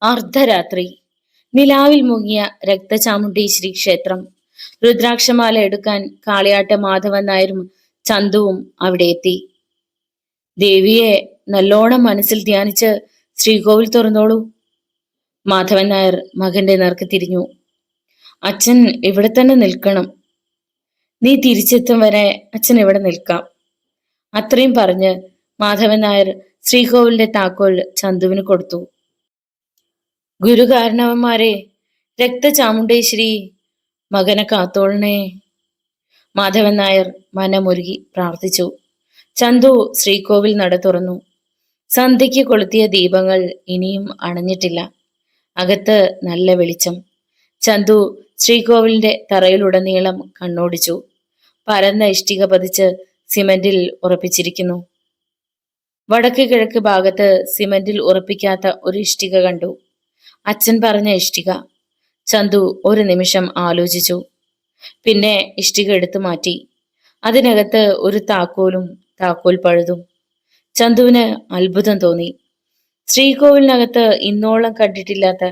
അർദ്ധരാത്രി. നിലാവിൽ മുങ്ങിയ രക്തചാമുണ്ടേശ്വരി ക്ഷേത്രം. രുദ്രാക്ഷമാല എടുക്കാൻ കാളിയാട്ട മാധവൻ നായരും ചന്തുവും അവിടെ എത്തി. ദേവിയെ നല്ലോണം മനസ്സിൽ ധ്യാനിച്ച് ശ്രീകോവിൽ തുറന്നോളൂ. മാധവൻ നായർ മകന്റെ നേർക്ക് തിരിഞ്ഞു. അച്ഛൻ ഇവിടെ തന്നെ നിൽക്കണം. നീ തിരിച്ചെത്തും വരെ അച്ഛൻ ഇവിടെ നിൽക്കാം. അത്രയും പറഞ്ഞ് മാധവൻ നായർ ശ്രീകോവിലിന്റെ താക്കോൽ ചന്തുവിന് കൊടുത്തു. ഗുരുകാരണവന്മാരെ, രക്തചാമുണ്ടേശ്വരി മകനെ കാത്തോളണേ. മാധവൻ നായർ മനമൊരുകി പ്രാർത്ഥിച്ചു. ചന്തു ശ്രീകോവിൽ നട തുറന്നു. സന്ധ്യയ്ക്ക് കൊളുത്തിയ ദീപങ്ങൾ ഇനിയും അണഞ്ഞിട്ടില്ല. അകത്ത് നല്ല വെളിച്ചം. ചന്തു ശ്രീകോവിലിന്റെ തറയിലുടനീളം കണ്ണോടിച്ചു. പരന്ന ഇഷ്ടിക പതിച്ച് സിമന്റിൽ ഉറപ്പിച്ചിരിക്കുന്നു. വടക്ക് കിഴക്ക് ഭാഗത്ത് സിമന്റിൽ ഉറപ്പിക്കാത്ത ഒരു ഇഷ്ടിക കണ്ടു. അച്ഛൻ പറഞ്ഞ ഇഷ്ടിക. ചന്തു ഒരു നിമിഷം ആലോചിച്ചു. പിന്നെ ഇഷ്ടിക എടുത്തു മാറ്റി. അതിനകത്ത് ഒരു താക്കോലും താക്കോൽ പഴുതും. ചന്തുവിന് അത്ഭുതം തോന്നി. ശ്രീകോവിലിനകത്ത് ഇന്നോളം കണ്ടിട്ടില്ലാത്ത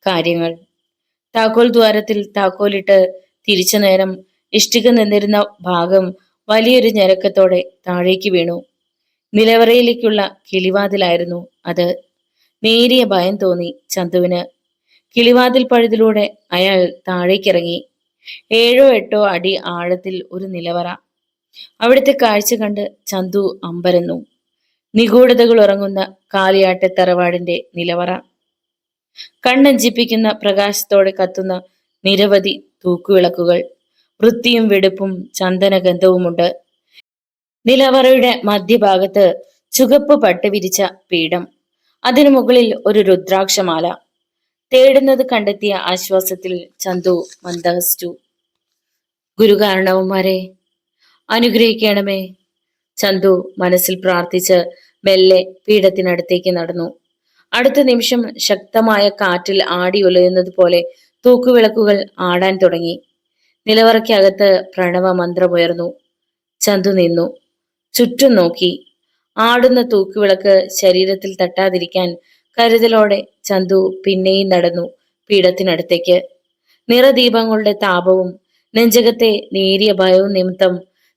കാര്യങ്ങൾ. താക്കോൽ ദ്വാരത്തിൽ താക്കോലിട്ട് തിരിച്ചു നേരം ഇഷ്ടിക നിന്നിരുന്ന ഭാഗം വലിയൊരു ഞരക്കത്തോടെ താഴേക്ക് വീണു. നിലവറയിലേക്കുള്ള കിളിവാതിലായിരുന്നു അത്. നേരിയ ഭയം തോന്നി ചന്തുവിന്. കിളിവാതിൽ പഴുതിലൂടെ അയാൾ താഴേക്കിറങ്ങി. 7-8 അടി ആഴത്തിൽ ഒരു നിലവറ. അവിടുത്തെ കാഴ്ച കണ്ട് ചന്തു അമ്പരന്നു. നിഗൂഢതകൾ ഉറങ്ങുന്ന കാളിയാട്ടെ തറവാടിന്റെ നിലവറ. കണ്ണഞ്ചിപ്പിക്കുന്ന പ്രകാശത്തോടെ കത്തുന്ന നിരവധി തൂക്കുവിളക്കുകൾ. വൃത്തിയും വെടുപ്പും ചന്ദനഗന്ധവുമുണ്ട്. നിലവറയുടെ മധ്യഭാഗത്ത് ചുവപ്പ് പട്ട് വിരിച്ച പീഠം. അതിനു മുകളിൽ ഒരു രുദ്രാക്ഷമാല. തേടുന്നത് കണ്ടെത്തിയ ആശ്വാസത്തിൽ ചന്തു മന്ദഹസിച്ചു. ഗുരുകാരണവന്മാരെ, അനുഗ്രഹിക്കണമേ. ചന്തു മനസ്സിൽ പ്രാർത്ഥിച്ച് മെല്ലെ പീഠത്തിനടുത്തേക്ക് നടന്നു. അടുത്ത നിമിഷം ശക്തമായ കാറ്റിൽ ആടി ഉലയുന്നത് പോലെ തൂക്കുവിളക്കുകൾ ആടാൻ തുടങ്ങി. നിലവറയ്ക്കകത്ത് പ്രണവ മന്ത്രമുയർന്നു. ചന്തു നിന്നു. ചുറ്റും നോക്കി. ആടുന്ന തൂക്കുവിളക്ക് ശരീരത്തിൽ തട്ടാതിരിക്കാൻ കരുതലോടെ ചന്തു പിന്നെയും നടന്നു പീഠത്തിനടുത്തേക്ക്. നിറദീപങ്ങളുടെ താപവും നെഞ്ചകത്തെ നേരിയ ഭയവും നിമിത്തം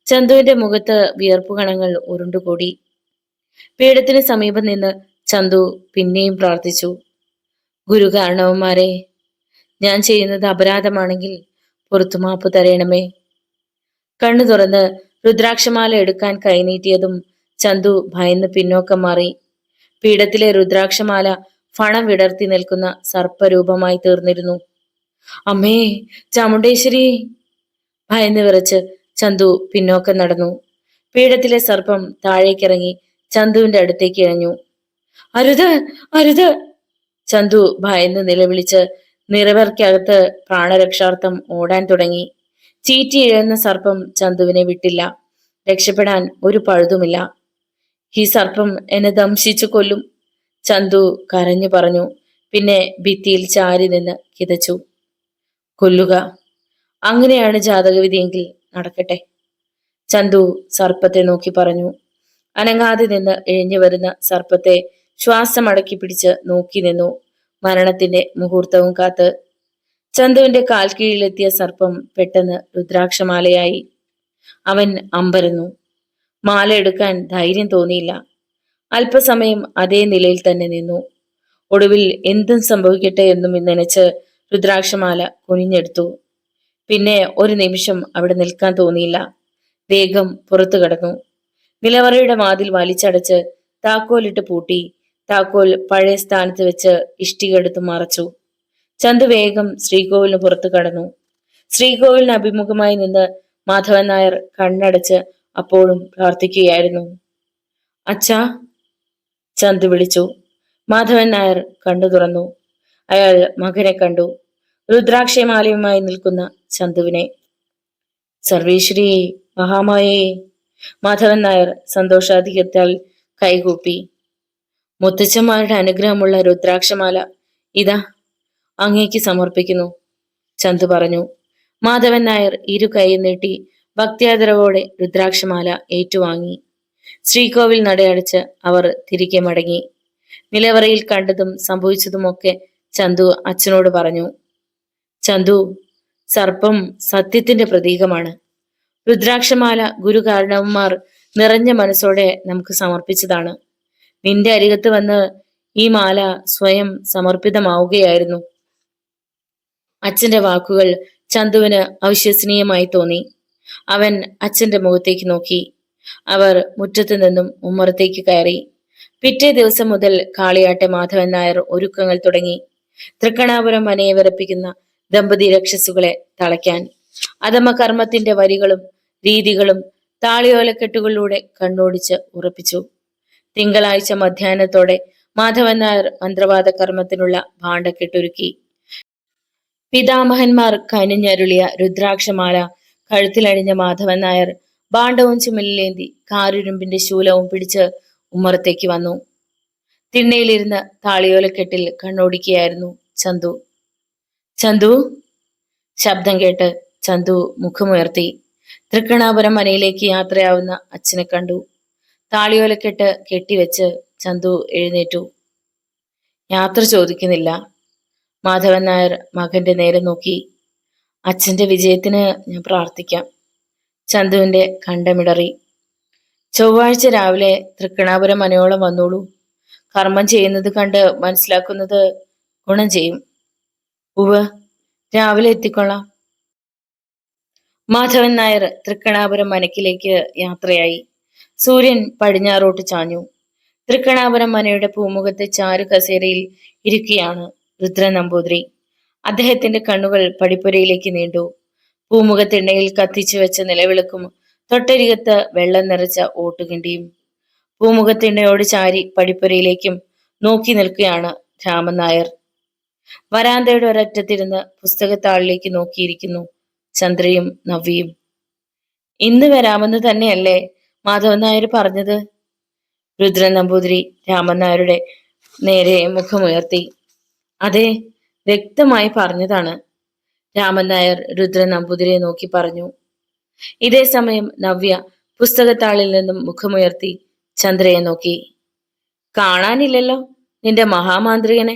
ചന്തുവിന്റെ മുഖത്ത് വിയർപ്പുകണങ്ങൾ ഉരുണ്ടുകൂടി. പീഠത്തിന് സമീപം നിന്ന് ചന്തു പിന്നെയും പ്രാർത്ഥിച്ചു. ഗുരുകാരണവന്മാരെ, ഞാൻ ചെയ്യുന്നത് അപരാധമാണെങ്കിൽ പുറത്തുമാപ്പ് തരയണമേ. കണ്ണു തുറന്ന് രുദ്രാക്ഷമാല എടുക്കാൻ കൈനീട്ടിയതും ചന്തു ഭയന്ന് പിന്നോക്കം മാറി. പീഠത്തിലെ രുദ്രാക്ഷമാല ഫണം വിടർത്തി നിൽക്കുന്ന സർപ്പരൂപമായി തീർന്നിരുന്നു. അമ്മേ, ചാമുണ്ടേശ്വരി! ഭയന്ന് വിറച്ച് ചന്തു പിന്നോക്കം നടന്നു. പീഠത്തിലെ സർപ്പം താഴേക്കിറങ്ങി ചന്തുവിന്റെ അടുത്തേക്ക് ഇഴഞ്ഞു. അരുത്, അരുത്! ചന്തു ഭയന്ന് നിലവിളിച്ച് നിറവർക്കകത്ത് പ്രാണരക്ഷാർത്ഥം ഓടാൻ തുടങ്ങി. ചീറ്റി ഇഴയുന്ന സർപ്പം ചന്തുവിനെ വിട്ടില്ല. രക്ഷപ്പെടാൻ ഒരു പഴുതുമില്ല. ഈ സർപ്പം എന്നെ ദംശിച്ചു കൊല്ലും, ചന്തു കരഞ്ഞു പറഞ്ഞു. പിന്നെ ഭിത്തിയിൽ ചാരി നിന്ന് കിതച്ചു. കൊല്ലുക, അങ്ങനെയാണ് ജാതകവിധിയെങ്കിൽ നടക്കട്ടെ, ചന്തു സർപ്പത്തെ നോക്കി പറഞ്ഞു. അനങ്ങാതെ നിന്ന് എഴിഞ്ഞു വരുന്ന സർപ്പത്തെ ശ്വാസമടക്കി പിടിച്ച് നോക്കി നിന്നു. മരണത്തിന്റെ മുഹൂർത്തവും കാത്ത്. ചന്തുവിന്റെ കാൽ കീഴിലെത്തിയ സർപ്പം പെട്ടെന്ന് രുദ്രാക്ഷമാലയായി. അവൻ അമ്പരന്നു. മാല എടുക്കാൻ ധൈര്യം തോന്നിയില്ല. അല്പസമയം അതേ നിലയിൽ തന്നെ നിന്നു. ഒടുവിൽ എന്തും സംഭവിക്കട്ടെ എന്നും നനച്ച് രുദ്രാക്ഷമാല കുനിഞ്ഞെടുത്തു. പിന്നെ ഒരു നിമിഷം അവിടെ നിൽക്കാൻ തോന്നിയില്ല. വേഗം പുറത്തു കടന്നു. നിലവറയുടെ വാതിൽ വലിച്ചടച്ച് താക്കോലിട്ട് പൂട്ടി. താക്കോൽ പഴയ സ്ഥാനത്ത് വെച്ച് ഇഷ്ടിക എടുത്ത് മറച്ചു. ചന്തു വേഗം ശ്രീകോവിലിന് പുറത്തു കടന്നു. ശ്രീകോവിലിന് അഭിമുഖമായി നിന്ന് മാധവൻ നായർ കണ്ണടച്ച് അപ്പോഴും പ്രാർത്ഥിക്കുകയായിരുന്നു. അച്ഛാ, ചന്തു വിളിച്ചു. മാധവൻ നായർ കണ്ണു തുറന്നു. അയാൾ മകനെ കണ്ടു. രുദ്രാക്ഷമാലയുമായി നിൽക്കുന്ന ചന്തുവിനെ. സർവേശ്വരി മഹാമായേ! മാധവൻ നായർ സന്തോഷാധിക്യത്താൽ കൈകൂപ്പി. മുത്തച്ഛന്മാരുടെ അനുഗ്രഹമുള്ള രുദ്രാക്ഷമാല ഇതാ അങ്ങേക്ക് സമർപ്പിക്കുന്നു, ചന്തു പറഞ്ഞു. മാധവൻ നായർ ഇരു കൈ നീട്ടി ഭക്തിയാദരവോടെ രുദ്രാക്ഷമാല ഏറ്റുവാങ്ങി. ശ്രീകോവിൽ നടയടച്ച് അവർ തിരികെ മടങ്ങി. നിലവറയിൽ കണ്ടതും സംഭവിച്ചതുമൊക്കെ ചന്തു അച്ഛനോട് പറഞ്ഞു. ചന്തു, സർപ്പം സത്യത്തിന്റെ പ്രതീകമാണ്. രുദ്രാക്ഷമാല ഗുരു കാരണവന്മാർ നിറഞ്ഞ മനസ്സോടെ നമുക്ക് സമർപ്പിച്ചതാണ്. നിന്റെ അരികത്ത് വന്ന് ഈ മാല സ്വയം സമർപ്പിതമാവുകയായിരുന്നു. അച്ഛന്റെ വാക്കുകൾ ചന്തുവിന് അവിശ്വസനീയമായി തോന്നി. അവൻ അച്ഛന്റെ മുഖത്തേക്ക് നോക്കി. അവർ മുറ്റത്തു നിന്നും ഉമ്മറത്തേക്ക് കയറി. പിറ്റേ ദിവസം മുതൽ കാളിയാട്ടെ മാധവൻ നായർ ഒരുക്കങ്ങൾ തുടങ്ങി. തൃക്കണാപുരം മനയെ വിറപ്പിക്കുന്ന ദമ്പതി രക്ഷസുകളെ തളയ്ക്കാൻ അധമ കർമ്മത്തിന്റെ വരികളും രീതികളും താളിയോലക്കെട്ടുകളിലൂടെ കണ്ണോടിച്ച് ഉറപ്പിച്ചു. തിങ്കളാഴ്ച മധ്യാഹ്നത്തോടെ മാധവൻ നായർ മന്ത്രവാദ കർമ്മത്തിനുള്ള ഭാണ്ഡക്കെട്ടൊരുക്കി. പിതാമഹന്മാർ കനിഞ്ഞരുളിയ രുദ്രാക്ഷമാല കഴുത്തിലണിഞ്ഞ മാധവൻ നായർ ഭാണ്ഡവും ചുമലിലേന്തി കാരുരുമ്പിന്റെ ശൂലവും പിടിച്ച് ഉമ്മറത്തേക്ക് വന്നു. തിണ്ണയിലിരുന്ന് താളിയോലക്കെട്ടിൽ കണ്ണോടിക്കുകയായിരുന്നു ചന്തു. ചന്തു! ശബ്ദം കേട്ട് ചന്തു മുഖമുയർത്തി. തൃക്കണാപുരം മനയിലേക്ക് യാത്രയാവുന്ന അച്ഛനെ കണ്ടു. താളിയോലക്കെട്ട് കെട്ടിവെച്ച് ചന്തു എഴുന്നേറ്റു. യാത്ര ചോദിക്കുന്നില്ല. മാധവൻ നായർ മകന്റെ നേരെ നോക്കി. അച്ഛന്റെ വിജയത്തിന് ഞാൻ പ്രാർത്ഥിക്കാം. ചന്തുവിന്റെ കണ്ടമിടറി. ചൊവ്വാഴ്ച രാവിലെ തൃക്കണാപുരം മനയോളം വന്നോളൂ. കർമ്മം ചെയ്യുന്നത് കണ്ട് മനസ്സിലാക്കുന്നത് ഗുണം ചെയ്യും. ഉവ്വ്, രാവിലെ എത്തിക്കൊള്ളാം. മാധവൻ നായർ തൃക്കണാപുരം മനക്കിലേക്ക് യാത്രയായി. സൂര്യൻ പടിഞ്ഞാറോട്ട് ചാഞ്ഞു. തൃക്കണാപുരം മനയുടെ പൂമുഖത്തെ ചാരു കസേരയിൽ ഇരിക്കുകയാണ് രുദ്രൻ നമ്പൂതിരി. അദ്ദേഹത്തിന്റെ കണ്ണുകൾ പടിപ്പുരയിലേക്ക് നീണ്ടു. പൂമുഖത്തിണ്ണയിൽ കത്തിച്ചു വെച്ച നിലവിളക്കും തൊട്ടരികത്ത് വെള്ളം നിറച്ച ഓട്ടുകിണ്ടിയും. പൂമുഖത്തിണ്ണയോട് ചാരി പടിപ്പുരയിലേക്കും നോക്കി നിൽക്കുകയാണ് രാമൻ നായർ. വരാന്തയുടെ ഒരറ്റത്തിരുന്ന് പുസ്തകത്താളിലേക്ക് നോക്കിയിരിക്കുന്നു ചന്ദ്രയും നവ്യയും. ഇന്ന് വരാമെന്ന് തന്നെയല്ലേ മാധവൻ നായർ പറഞ്ഞത്? രുദ്രൻ നമ്പൂതിരി രാമൻ നായരുടെ നേരെ മുഖമുയർത്തി. അതെ, വ്യക്തമായി പറഞ്ഞതാണ്. രാമൻ നായർ രുദ്രൻ നമ്പൂതിരിയെ നോക്കി പറഞ്ഞു. ഇതേ സമയം നവ്യ പുസ്തകത്താളിൽ നിന്നും മുഖമുയർത്തി ചന്ദ്രയെ നോക്കി. കാണാനില്ലല്ലോ നിന്റെ മഹാമാന്ത്രികനെ.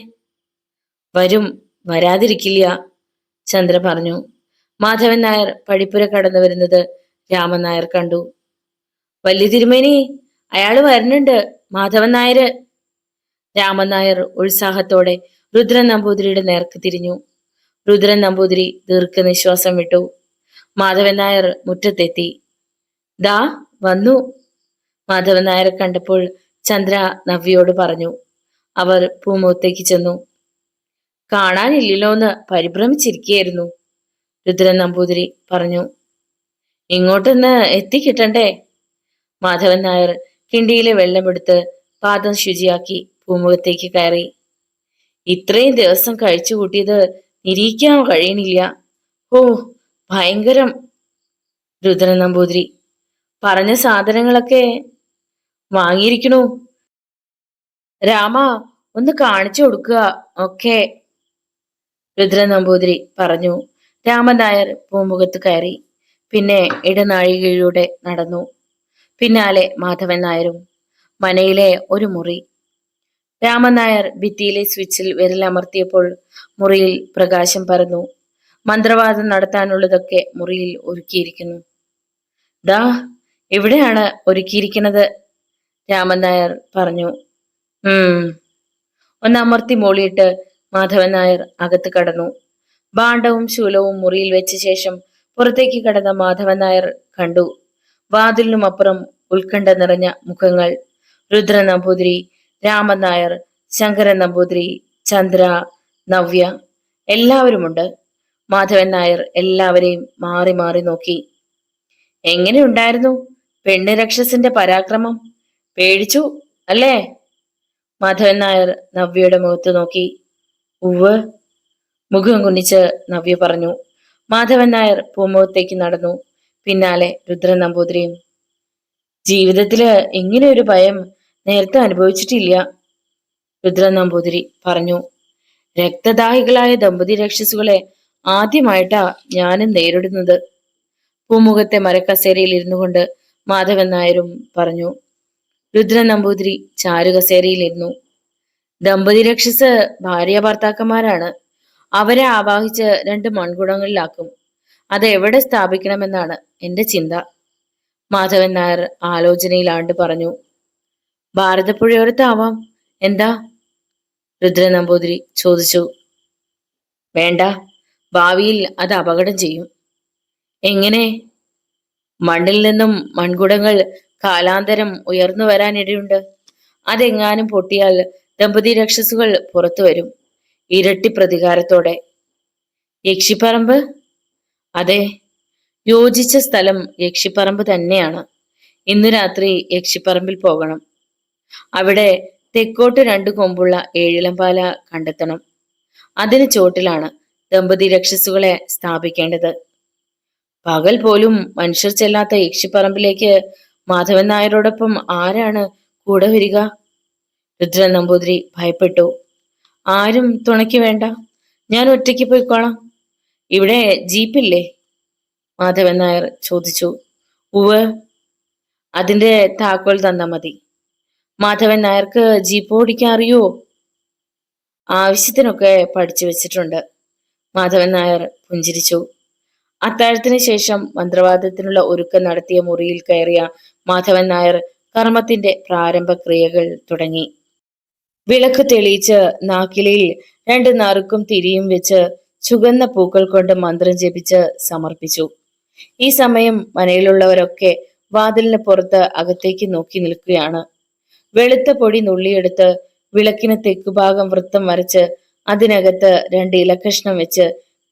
വരും, വരാതിരിക്കില്ല, ചന്ദ്ര പറഞ്ഞു. മാധവൻ നായർ പടിപ്പുര കടന്നു വരുന്നത് രാമൻ നായർ കണ്ടു. വല്യ തിരുമേനി, അയാള് വരുന്നുണ്ട്, മാധവൻ നായര്. രാമൻ നായർ ഉത്സാഹത്തോടെ രുദ്രൻ നമ്പൂതിരിയുടെ നേർക്ക് തിരിഞ്ഞു. രുദ്രൻ നമ്പൂതിരി ദീർഘനിശ്വാസം വിട്ടു. മാധവൻ നായർ മുറ്റത്തെത്തി. ദാ വന്നു. മാധവൻ നായരെ കണ്ടപ്പോൾ ചന്ദ്ര നവ്യയോട് പറഞ്ഞു. അവർ പൂമുഖത്തേക്ക് ചെന്നു. കാണാനില്ലല്ലോന്ന് പരിഭ്രമിച്ചിരിക്കുകയായിരുന്നു, രുദ്രൻ നമ്പൂതിരി പറഞ്ഞു. ഇങ്ങോട്ടൊന്ന് എത്തിക്കിട്ടണ്ടേ? മാധവൻ നായർ കിണ്ടിയിലെ വെള്ളമെടുത്ത് പാദം ശുചിയാക്കി പൂമുഖത്തേക്ക് കയറി. ഇത്രയും ദിവസം കഴിച്ചു കൂട്ടിയത് നിരീക്കാൻ കഴിയണില്ല. ഓ, ഭയങ്കരം. രുദ്രൻ നമ്പൂതിരി പറഞ്ഞ സാധനങ്ങളൊക്കെ വാങ്ങിയിരിക്കണു. രാമ, ഒന്ന് കാണിച്ചു കൊടുക്കുക ഒക്കെ, രുദ്രൻ നമ്പൂതിരി പറഞ്ഞു. രാമൻ നായർ പൂമുഖത്ത് കയറി. പിന്നെ ഇടനാഴികയിലൂടെ നടന്നു. പിന്നാലെ മാധവൻ നായരും. മനയിലെ ഒരു മുറി. രാമൻ നായർ ഭിത്തിയിലെ സ്വിച്ചിൽ വിരലമർത്തിയപ്പോൾ മുറിയിൽ പ്രകാശം പരന്നു. മന്ത്രവാദം നടത്താനുള്ളതൊക്കെ മുറിയിൽ ഒരുക്കിയിരിക്കുന്നു. ദാ ഇവിടെയാണ് ഒരുക്കിയിരിക്കുന്നത്, രാമൻ നായർ പറഞ്ഞു. ഒന്ന് അമർത്തി മോളിയിട്ട് മാധവൻ നായർ അകത്ത് കടന്നു. ഭാണ്ഡവും ശൂലവും മുറിയിൽ വെച്ച ശേഷം പുറത്തേക്ക് കടന്ന മാധവൻ നായർ കണ്ടു വാതിലിനുമപ്പുറം ഉത്കണ്ഠ നിറഞ്ഞ മുഖങ്ങൾ. രുദ്രൻ നമ്പൂതിരി, രാമൻ നായർ, ശങ്കരൻ നമ്പൂതിരി, ചന്ദ്ര, നവ്യ എല്ലാവരുമുണ്ട്. മാധവൻ നായർ എല്ലാവരെയും മാറി മാറി നോക്കി. എങ്ങനെയുണ്ടായിരുന്നു പെണ്ണ് രക്ഷസിന്റെ പരാക്രമം? പേടിച്ചു അല്ലേ? മാധവൻ നായർ നവ്യയുടെ മുഖത്ത് നോക്കി. ഉവ്, മുഖം കുനിച്ച് നവ്യ പറഞ്ഞു. മാധവൻ നായർ പൂമുഖത്തേക്ക് നടന്നു. പിന്നാലെ രുദ്രൻ നമ്പൂതിരിയും. ജീവിതത്തില് ഇങ്ങനെ ഒരു ഭയം നേരത്തെ അനുഭവിച്ചിട്ടില്ല, രുദ്രൻ നമ്പൂതിരി പറഞ്ഞു. രക്തദാഹികളായ ദമ്പതി രക്ഷസുകളെ ആദ്യമായിട്ടാ ഞാനും നേരിടുന്നത്, പൂമുഖത്തെ മരക്കസേരയിൽ ഇരുന്നു കൊണ്ട് മാധവൻ നായരും പറഞ്ഞു. രുദ്രൻ നമ്പൂതിരി ചാരുകസേരയിലിരുന്നു. ദമ്പതി രക്ഷസ് ഭാര്യ ഭർത്താക്കന്മാരാണ്. അവരെ ആവാഹിച്ച് 2 മൺകുടങ്ങളിലാക്കും. അത് എവിടെ സ്ഥാപിക്കണമെന്നാണ് എന്റെ ചിന്ത. മാധവൻ നായർ ആലോചനയിലാണ്ട് പറഞ്ഞു. ഭാരതപ്പുഴയോരത്താവാം. എന്താ? രുദ്രൻ നമ്പൂതിരി ചോദിച്ചു. വേണ്ട, ഭാവിയിൽ അത് അപകടം ചെയ്യും. എങ്ങനെ? മണ്ണിൽ നിന്നും മൺകുടങ്ങൾ കാലാന്തരം ഉയർന്നു വരാനിടയുണ്ട്. അതെങ്ങാനും പൊട്ടിയാൽ ദമ്പതി രക്ഷസുകൾ പുറത്തു വരും, ഇരട്ടി പ്രതികാരത്തോടെ. യക്ഷിപ്പറമ്പ്? അതെ, യോജിച്ച സ്ഥലം യക്ഷിപ്പറമ്പ് തന്നെയാണ്. ഇന്ന് രാത്രി യക്ഷിപ്പറമ്പിൽ പോകണം. അവിടെ തെക്കോട്ട് 2 കൊമ്പുള്ള ഏഴിലമ്പാല കണ്ടെത്തണം. അതിന് ചോട്ടിലാണ് ദമ്പതി രക്ഷസുകളെ സ്ഥാപിക്കേണ്ടത്. പകൽ പോലും മനുഷ്യർ ചെല്ലാത്ത യക്ഷിപ്പറമ്പിലേക്ക് മാധവൻ നായരോടൊപ്പം ആരാണ് കൂടെ വരിക? രുദ്രൻ നമ്പൂതിരി ഭയപ്പെട്ടു. ആരും തുണയ്ക്ക് വേണ്ട, ഞാൻ ഒറ്റയ്ക്ക് പോയിക്കോളാം. ഇവിടെ ജീപ്പില്ലേ? മാധവൻ നായർ ചോദിച്ചു. ഉവ്. അതിന്റെ താക്കോൽ തന്നാ മതി. മാധവൻ നായർക്ക് ജീപ്പ് ഓടിക്കാൻ അറിയോ? ആവശ്യത്തിനൊക്കെ പഠിച്ചു വെച്ചിട്ടുണ്ട്. മാധവൻ നായർ പുഞ്ചിരിച്ചു. അത്താഴത്തിന് ശേഷം മന്ത്രവാദത്തിനുള്ള ഒരുക്കം നടത്തിയ മുറിയിൽ കയറിയ മാധവൻ നായർ കർമ്മത്തിന്റെ പ്രാരംഭ ക്രിയകൾ തുടങ്ങി. വിളക്ക് തെളിയിച്ച് നാക്കിലയിൽ 2 നറുക്കും തിരിയും വെച്ച് ചുവന്ന പൂക്കൾ കൊണ്ട് മന്ത്രം ജപിച്ച് സമർപ്പിച്ചു. ഈ സമയം മനയിലുള്ളവരൊക്കെ വാതിലിന് പുറത്ത് അകത്തേക്ക് നോക്കി നിൽക്കുകയാണ്. വെളുത്ത പൊടി നുള്ളിയെടുത്ത് വിളക്കിന് തെക്കുഭാഗം വൃത്തം വരച്ച് അതിനകത്ത് 2 ഇലക്കഷ്ണം വെച്ച്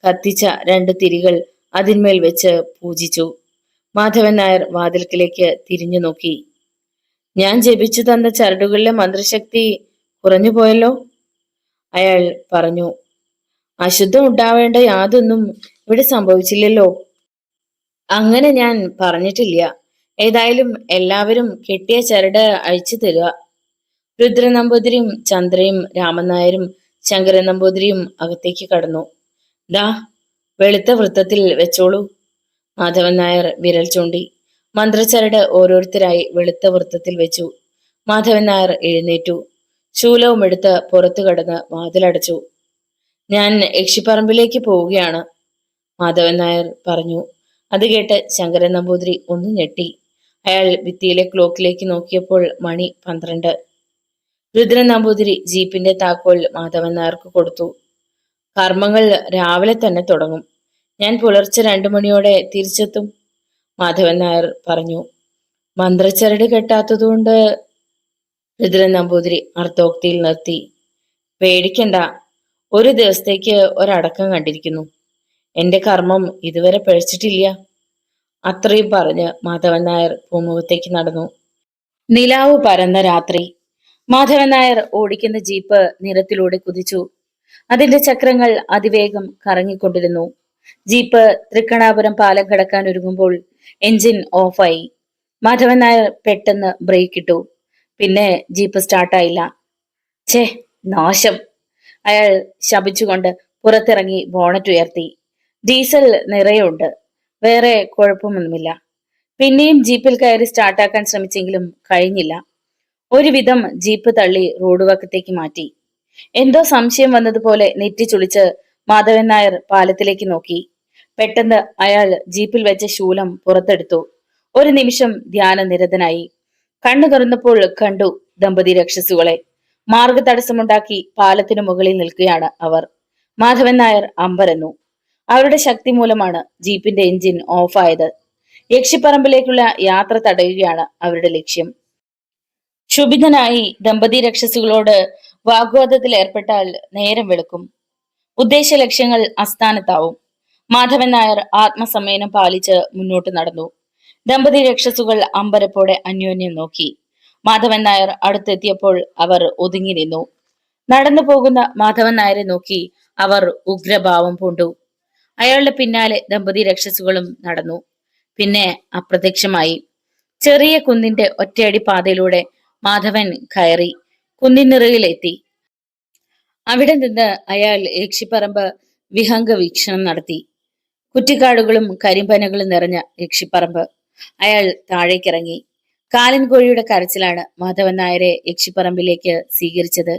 കത്തിച്ച 2 തിരികൾ അതിന്മേൽ വെച്ച് പൂജിച്ചു. മാധവൻ നായർ വാതിൽക്കിലേക്ക് തിരിഞ്ഞു നോക്കി. ഞാൻ ജപിച്ചു തന്ന ചരടുകളിലെ മന്ത്രശക്തി കുറഞ്ഞു പോയല്ലോ, അയാൾ പറഞ്ഞു. അശുദ്ധം ഉണ്ടാവേണ്ട യാതൊന്നും ഇവിടെ സംഭവിച്ചില്ലല്ലോ. അങ്ങനെ ഞാൻ പറഞ്ഞിട്ടില്ല. ഏതായാലും എല്ലാവരും കെട്ടിയ ചരട് അഴിച്ചു തരിക. രുദ്രൻ നമ്പൂതിരിയും ചന്ദ്രയും രാമൻ നായരും ശങ്കരൻ നമ്പൂതിരിയും അകത്തേക്ക് കടന്നു. ദാ, വെളുത്ത വൃത്തത്തിൽ വെച്ചോളൂ. മാധവൻ നായർ വിരൽ ചൂണ്ടി. മന്ത്രച്ചരട് ഓരോരുത്തരായി വെളുത്ത വൃത്തത്തിൽ വെച്ചു. മാധവൻ നായർ എഴുന്നേറ്റു. ശൂലവും എടുത്ത് പുറത്തു കടന്ന് വാതിലടച്ചു. ഞാൻ യക്ഷിപ്പറമ്പിലേക്ക് പോവുകയാണ്, മാധവൻ നായർ പറഞ്ഞു. അത് കേട്ട് ശങ്കരൻ നമ്പൂതിരി ഒന്ന് ഞെട്ടി. അയാൾ ഭിത്തിയിലെ ക്ലോക്കിലേക്ക് നോക്കിയപ്പോൾ മണി 12. രുദ്രൻ നമ്പൂതിരി ജീപ്പിന്റെ താക്കോൽ മാധവൻ നായർക്ക് കൊടുത്തു. കർമ്മങ്ങൾ രാവിലെ തന്നെ തുടങ്ങും. ഞാൻ പുലർച്ചെ 2 മണിയോടെ തിരിച്ചെത്തും, മാധവൻ നായർ പറഞ്ഞു. മന്ത്രച്ചരട് കെട്ടാത്തതുകൊണ്ട് രുദ്രൻ നമ്പൂതിരി അർത്ഥോക്തിയിൽ നിർത്തി. പേടിക്കണ്ട, ഒരു ദിവസത്തേക്ക് ഒരടക്കം കണ്ടിരിക്കുന്നു. എന്റെ കർമ്മം ഇതുവരെ പഴിച്ചിട്ടില്ല. അത്രയും പറഞ്ഞ് മാധവൻ നായർ പൂമുഖത്തേക്ക് നടന്നു. നിലാവ് പരന്ന രാത്രി. മാധവൻ നായർ ഓടിക്കുന്ന ജീപ്പ് നിരത്തിലൂടെ കുതിച്ചു. അതിന്റെ ചക്രങ്ങൾ അതിവേഗം കറങ്ങിക്കൊണ്ടിരുന്നു. ജീപ്പ് തൃക്കണാപുരം പാലം കടക്കാൻ ഒരുങ്ങുമ്പോൾ എഞ്ചിൻ ഓഫായി. മാധവൻ നായർ പെട്ടെന്ന് ബ്രേക്ക് ഇട്ടു. പിന്നെ ജീപ്പ് സ്റ്റാർട്ടായില്ല. ഛേ, നാശം! അയാൾ ശപിച്ചുകൊണ്ട് പുറത്തിറങ്ങി ബോണറ്റ് ഉയർത്തി. ഡീസൽ നിറയുണ്ട്, വേറെ കുഴപ്പമൊന്നുമില്ല. പിന്നെയും ജീപ്പിൽ കയറി സ്റ്റാർട്ടാക്കാൻ ശ്രമിച്ചെങ്കിലും കഴിഞ്ഞില്ല. ഒരുവിധം ജീപ്പ് തള്ളി റോഡ് വക്കത്തേക്ക് മാറ്റി. എന്തോ സംശയം വന്നതുപോലെ നെറ്റി ചുളിച്ച് മാധവൻ നായർ പാലത്തിലേക്ക് നോക്കി. പെട്ടെന്ന് അയാൾ ജീപ്പിൽ വെച്ച ശൂലം പുറത്തെടുത്തു. ഒരു നിമിഷം ധ്യാനനിരതനായി. കണ്ണു തുറന്നപ്പോൾ കണ്ടു ദമ്പതി രക്ഷസുകളെ. മാർഗ തടസ്സമുണ്ടാക്കി പാലത്തിനു മുകളിൽ നിൽക്കുകയാണ് അവർ. മാധവൻ നായർ അമ്പരന്നു. അവരുടെ ശക്തി മൂലമാണ് ജീപ്പിന്റെ എഞ്ചിൻ ഓഫായത്. യക്ഷിപ്പറമ്പിലേക്കുള്ള യാത്ര തടയുകയാണ് അവരുടെ ലക്ഷ്യം. ക്ഷുഭിതനായി ദമ്പതി രക്ഷസുകളോട് വാഗ്വാദത്തിൽ ഏർപ്പെട്ടാൽ നേരം വെളുക്കും. ഉദ്ദേശ ലക്ഷ്യങ്ങൾ അസ്ഥാനത്താവും. മാധവൻ നായർ ആത്മസംയമനം പാലിച്ച് മുന്നോട്ട് നടന്നു. ദമ്പതി രക്ഷസുകൾ അമ്പരപ്പോടെ അന്യോന്യം നോക്കി. മാധവൻ നായർ അടുത്തെത്തിയപ്പോൾ അവർ ഒതുങ്ങി നിന്നു. നടന്നു പോകുന്ന മാധവൻ നായരെ നോക്കി അവർ ഉഗ്രഭാവം പൂണ്ടു. അയാളുടെ പിന്നാലെ ദമ്പതി രക്ഷസുകളും നടന്നു. പിന്നെ അപ്രത്യക്ഷമായി. ചെറിയ കുന്നിന്റെ ഒറ്റയടി പാതയിലൂടെ മാധവൻ കയറി കുന്നിനിറയിലെത്തി. അവിടെ നിന്ന് അയാൾ യക്ഷിപ്പറമ്പ് വിഹംഗ വീക്ഷണം നടത്തി. കുറ്റിക്കാടുകളും കരിമ്പനകളും നിറഞ്ഞ യക്ഷിപ്പറമ്പ്. അയാൾ താഴേക്കിറങ്ങി. കാലൻ കോഴിയുടെ കരച്ചിലാണ് മാധവൻ നായരെ യക്ഷിപ്പറമ്പിലേക്ക് സ്വീകരിച്ചത്.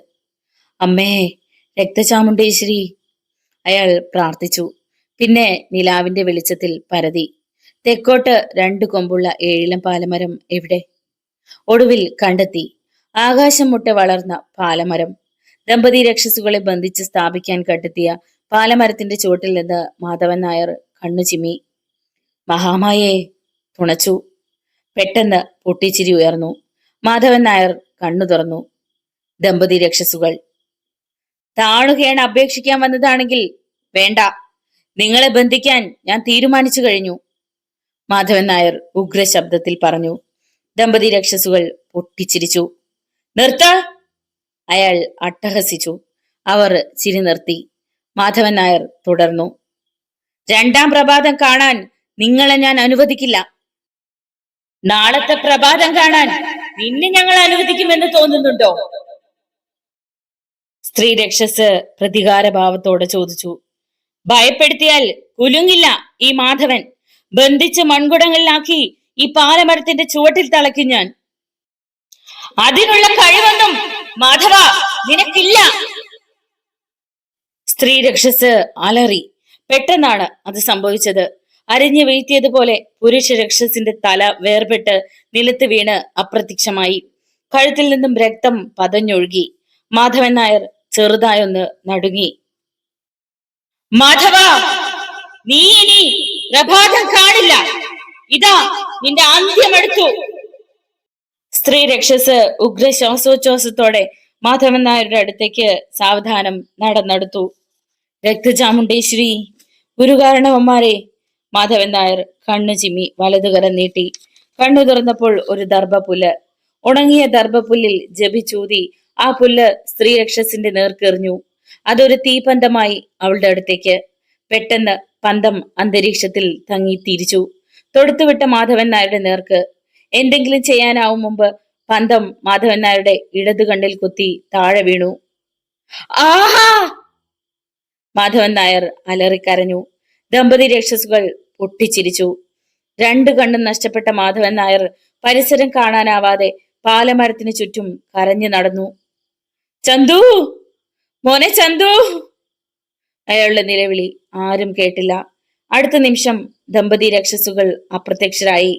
അമ്മേ, രക്തചാമുണ്ടേശ്വരി, അയാൾ പ്രാർത്ഥിച്ചു. പിന്നെ നിലാവിന്റെ വെളിച്ചത്തിൽ പരതി. തെക്കോട്ട് 2 കൊമ്പുള്ള ഏഴിലം പാലമരം എവിടെ? ഒടുവിൽ കണ്ടെത്തി. ആകാശം മുട്ടെ വളർന്ന പാലമരം. ദമ്പതി രക്ഷസുകളെ ബന്ധിച്ച് സ്ഥാപിക്കാൻ കണ്ടെത്തിയ പാലമരത്തിന്റെ ചുവട്ടിൽ നിന്ന് മാധവൻ നായർ കണ്ണു ചിമ്മി. മഹാമായേ, തുണച്ചു. പെട്ടെന്ന് പൊട്ടിച്ചിരി ഉയർന്നു. മാധവൻ നായർ കണ്ണു തുറന്നു. ദമ്പതി രക്ഷസുകൾ. താണുകേണ് അപേക്ഷിക്കാൻ വന്നതാണെങ്കിൽ വേണ്ട, നിങ്ങളെ ബന്ധിക്കാൻ ഞാൻ തീരുമാനിച്ചു കഴിഞ്ഞു, മാധവൻ നായർ ഉഗ്ര ശബ്ദത്തിൽ പറഞ്ഞു. ദമ്പതി രക്ഷസുകൾ പൊട്ടിച്ചിരിച്ചു. നിർത്ത! അയാൾ അട്ടഹസിച്ചു. അവർ ചിരി നിർത്തി. മാധവൻ നായർ തുടർന്നു. 2ാം പ്രഭാതം കാണാൻ നിങ്ങളെ ഞാൻ അനുവദിക്കില്ല. നാളത്തെ പ്രഭാതം കാണാൻ നിന്നെ ഞങ്ങൾ അനുവദിക്കുമെന്ന് തോന്നുന്നുണ്ടോ? സ്ത്രീ രക്ഷസ് പ്രതികാരഭാവത്തോടെ ചോദിച്ചു. ഭയപ്പെടുത്തിയാൽ കുലുങ്ങില്ല ഈ മാധവൻ. ബന്ധിച്ച് മൺകുടങ്ങളിലാക്കി ഈ പാലമരത്തിന്റെ ചുവട്ടിൽ തളയ്ക്കും ഞാൻ. അതിനുള്ള കഴിവൊന്നും മാധവ നിനക്കില്ല. സ്ത്രീ രക്ഷസ് അലറി. പെട്ടെന്നാണ് അത് സംഭവിച്ചത്. അരിഞ്ഞു വീഴ്ത്തിയതുപോലെ പുരുഷ രക്ഷസിന്റെ തല വേർപെട്ട് നിലത്ത് വീണ് അപ്രത്യക്ഷമായി. കഴുത്തിൽ നിന്നും രക്തം പതഞ്ഞൊഴുകി. മാധവൻ നായർ ചെറുതായൊന്ന് നടുങ്ങി. മാധവ, നീ ഇനി പ്രഭാതം കാണില്ല. ഇതാ നിന്റെ അന്ത്യമെടുത്തു. സ്ത്രീ രക്ഷസ് ഉഗ്ര ശ്വാസോച്ഛ്വാസത്തോടെ മാധവൻ നായരുടെ അടുത്തേക്ക് സാവധാനം നടന്നെടുത്തു. രക്തചാമുണ്ടേശ്വരി, ഗുരുകാരണവന്മാരെ. മാധവൻ നായർ കണ്ണു ചിമ്മി വലതുകരം നീട്ടി. കണ്ണു തുറന്നപ്പോൾ ഒരു ദർഭപ്പുല്ല്. ഉണങ്ങിയ ദർഭപ്പുല്ലിൽ ജപിച്ചൂതി ആ പുല്ല് സ്ത്രീ രക്ഷസിന്റെ നേർക്കെറിഞ്ഞു. അതൊരു തീപന്തമായി അവളുടെ അടുത്തേക്ക്. പെട്ടെന്ന് പന്തം അന്തരീക്ഷത്തിൽ തങ്ങി തിരിച്ചു. തൊടുത്തുവിട്ട മാധവൻ നായരുടെ നേർക്ക്. എന്തെങ്കിലും ചെയ്യാനാവും മുമ്പ് പന്തം മാധവൻ നായരുടെ ഇടതു കണ്ണിൽ കുത്തി താഴെ വീണു. ആഹാ! മാധവൻ നായർ അലറിക്കരഞ്ഞു. ദമ്പതി രക്ഷസുകൾ പൊട്ടിച്ചിരിച്ചു. 2 കണ്ണും നഷ്ടപ്പെട്ട മാധവൻ നായർ പരിസരം കാണാനാവാതെ പാലമരത്തിന് ചുറ്റും കരഞ്ഞു നടന്നു. ചന്തു, മോനെ ചന്തു! അയാളുടെ നിലവിളി ആരും കേട്ടില്ല. അടുത്ത നിമിഷം ദമ്പതി രക്ഷസുകൾ അപ്രത്യക്ഷരായി.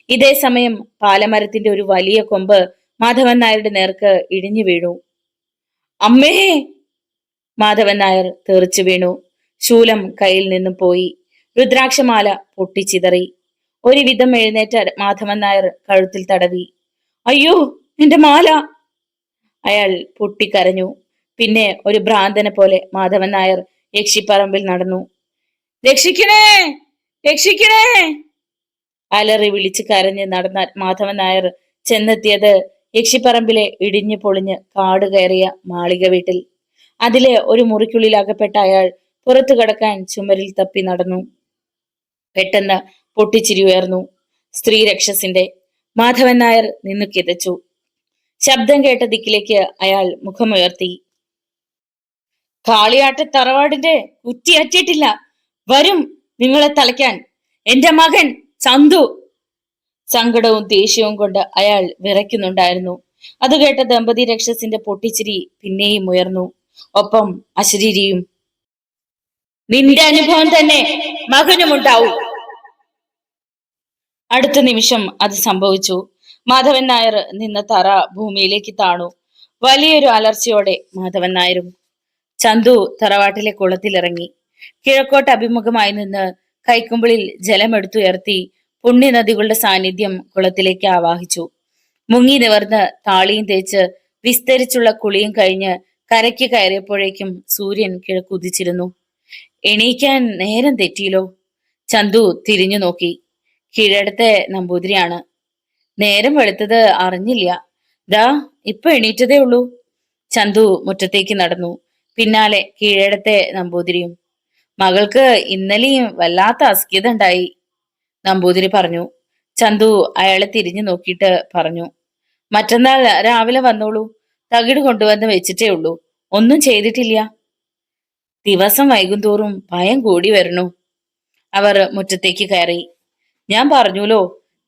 ഇതേ സമയം പാലമരത്തിന്റെ ഒരു വലിയ കൊമ്പ് മാധവൻ നായരുടെ നേർക്ക് ഇടിഞ്ഞു വീണു. അമ്മേ! മാധവൻ നായർ തെറിച്ചു വീണു. ശൂലം കയ്യിൽ നിന്നും പോയി. രുദ്രാക്ഷമാല പൊട്ടിച്ചിതറി. ഒരുവിധം എഴുന്നേറ്റ മാധവൻ നായർ കഴുത്തിൽ തടവി. അയ്യോ, എന്റെ മാല! അയാൾ പൊട്ടിക്കരഞ്ഞു. പിന്നെ ഒരു ഭ്രാന്തനെ പോലെ മാധവൻ നായർ യക്ഷിപ്പറമ്പിൽ നടന്നു. രക്ഷിക്കണേ, രക്ഷിക്കണേ! അലറി വിളിച്ച് കരഞ്ഞ് നടന്ന മാധവൻ നായർ ചെന്നെത്തിയത് യക്ഷിപ്പറമ്പിലെ ഇടിഞ്ഞു പൊളിഞ്ഞ് കാട് കയറിയ മാളിക വീട്ടിൽ. അതിലെ ഒരു മുറിക്കുള്ളിൽ അകപ്പെട്ട അയാൾ പുറത്തു കടക്കാൻ ചുമരിൽ തപ്പി നടന്നു. പെട്ടെന്ന് പൊട്ടിച്ചിരി ഉയർന്നു. സ്ത്രീ രക്ഷസിന്റെ. മാധവൻ നായർ നിന്നു കിതച്ചു. ശബ്ദം കേട്ട ദിക്കിലേക്ക് അയാൾ മുഖമുയർത്തി. കാളിയാട്ട് തറവാടിന്റെ കുറ്റി അറ്റിയിട്ടില്ല. വരും നിങ്ങളെ തളയ്ക്കാൻ എന്റെ മകൻ ചന്തു. സങ്കടവും ദേഷ്യവും കൊണ്ട് അയാൾ വിറയ്ക്കുന്നുണ്ടായിരുന്നു. അത് കേട്ട ദമ്പതി രക്ഷസിന്റെ പൊട്ടിച്ചിരി പിന്നെയും ഉയർന്നു. ഒപ്പം അശരീരിയും. നിന്റെ അനുഭവം തന്നെ മകനുമുണ്ടാവും. അടുത്ത നിമിഷം അത് സംഭവിച്ചു. മാധവൻ നായർ നിന്ന തറ ഭൂമിയിലേക്ക് താണു. വലിയൊരു അലർച്ചയോടെ മാധവൻ നായരും. ചന്തു തറവാട്ടിലെ കുളത്തിലിറങ്ങി. കിഴക്കോട്ട് അഭിമുഖമായി നിന്ന് കൈക്കുമ്പിളിൽ ജലമെടുത്തുയർത്തി പുണ്യനദികളുടെ സാന്നിധ്യം കുളത്തിലേക്ക് ആവാഹിച്ചു. മുങ്ങി നിവർന്ന് താളിയും തേച്ച് വിസ്തരിച്ചുള്ള കുളിയും കഴിഞ്ഞ് കരയ്ക്ക് കയറിയപ്പോഴേക്കും സൂര്യൻ കിഴക്കുദിച്ചിരുന്നു. എണീക്കാൻ നേരം തെറ്റിയില്ലോ. ചന്തു തിരിഞ്ഞു നോക്കി. കീഴടത്തെ നമ്പൂതിരിയാണ്. നേരം വെളുത്തത് അറിഞ്ഞില്ല. ദാ ഇപ്പൊ എണീറ്റതേ ഉള്ളൂ. ചന്തു മുറ്റത്തേക്ക് നടന്നു. പിന്നാലെ കീഴടത്തെ നമ്പൂതിരിയും. മകൾക്ക് ഇന്നലെയും വല്ലാത്ത അസ്കിത ഉണ്ടായി, നമ്പൂതിരി പറഞ്ഞു. ചന്തു അയാളെ തിരിഞ്ഞു നോക്കിയിട്ട് പറഞ്ഞു. മറ്റന്നാൾ രാവിലെ വന്നോളൂ. തകിട് കൊണ്ടുവന്ന് വെച്ചിട്ടേ ഉള്ളൂ. ഒന്നും ചെയ്തിട്ടില്ല. ദിവസം വൈകുന്തോറും ഭയം കൂടി വരണു. അവർ മുറ്റത്തേക്ക് കയറി. ഞാൻ പറഞ്ഞുലോ,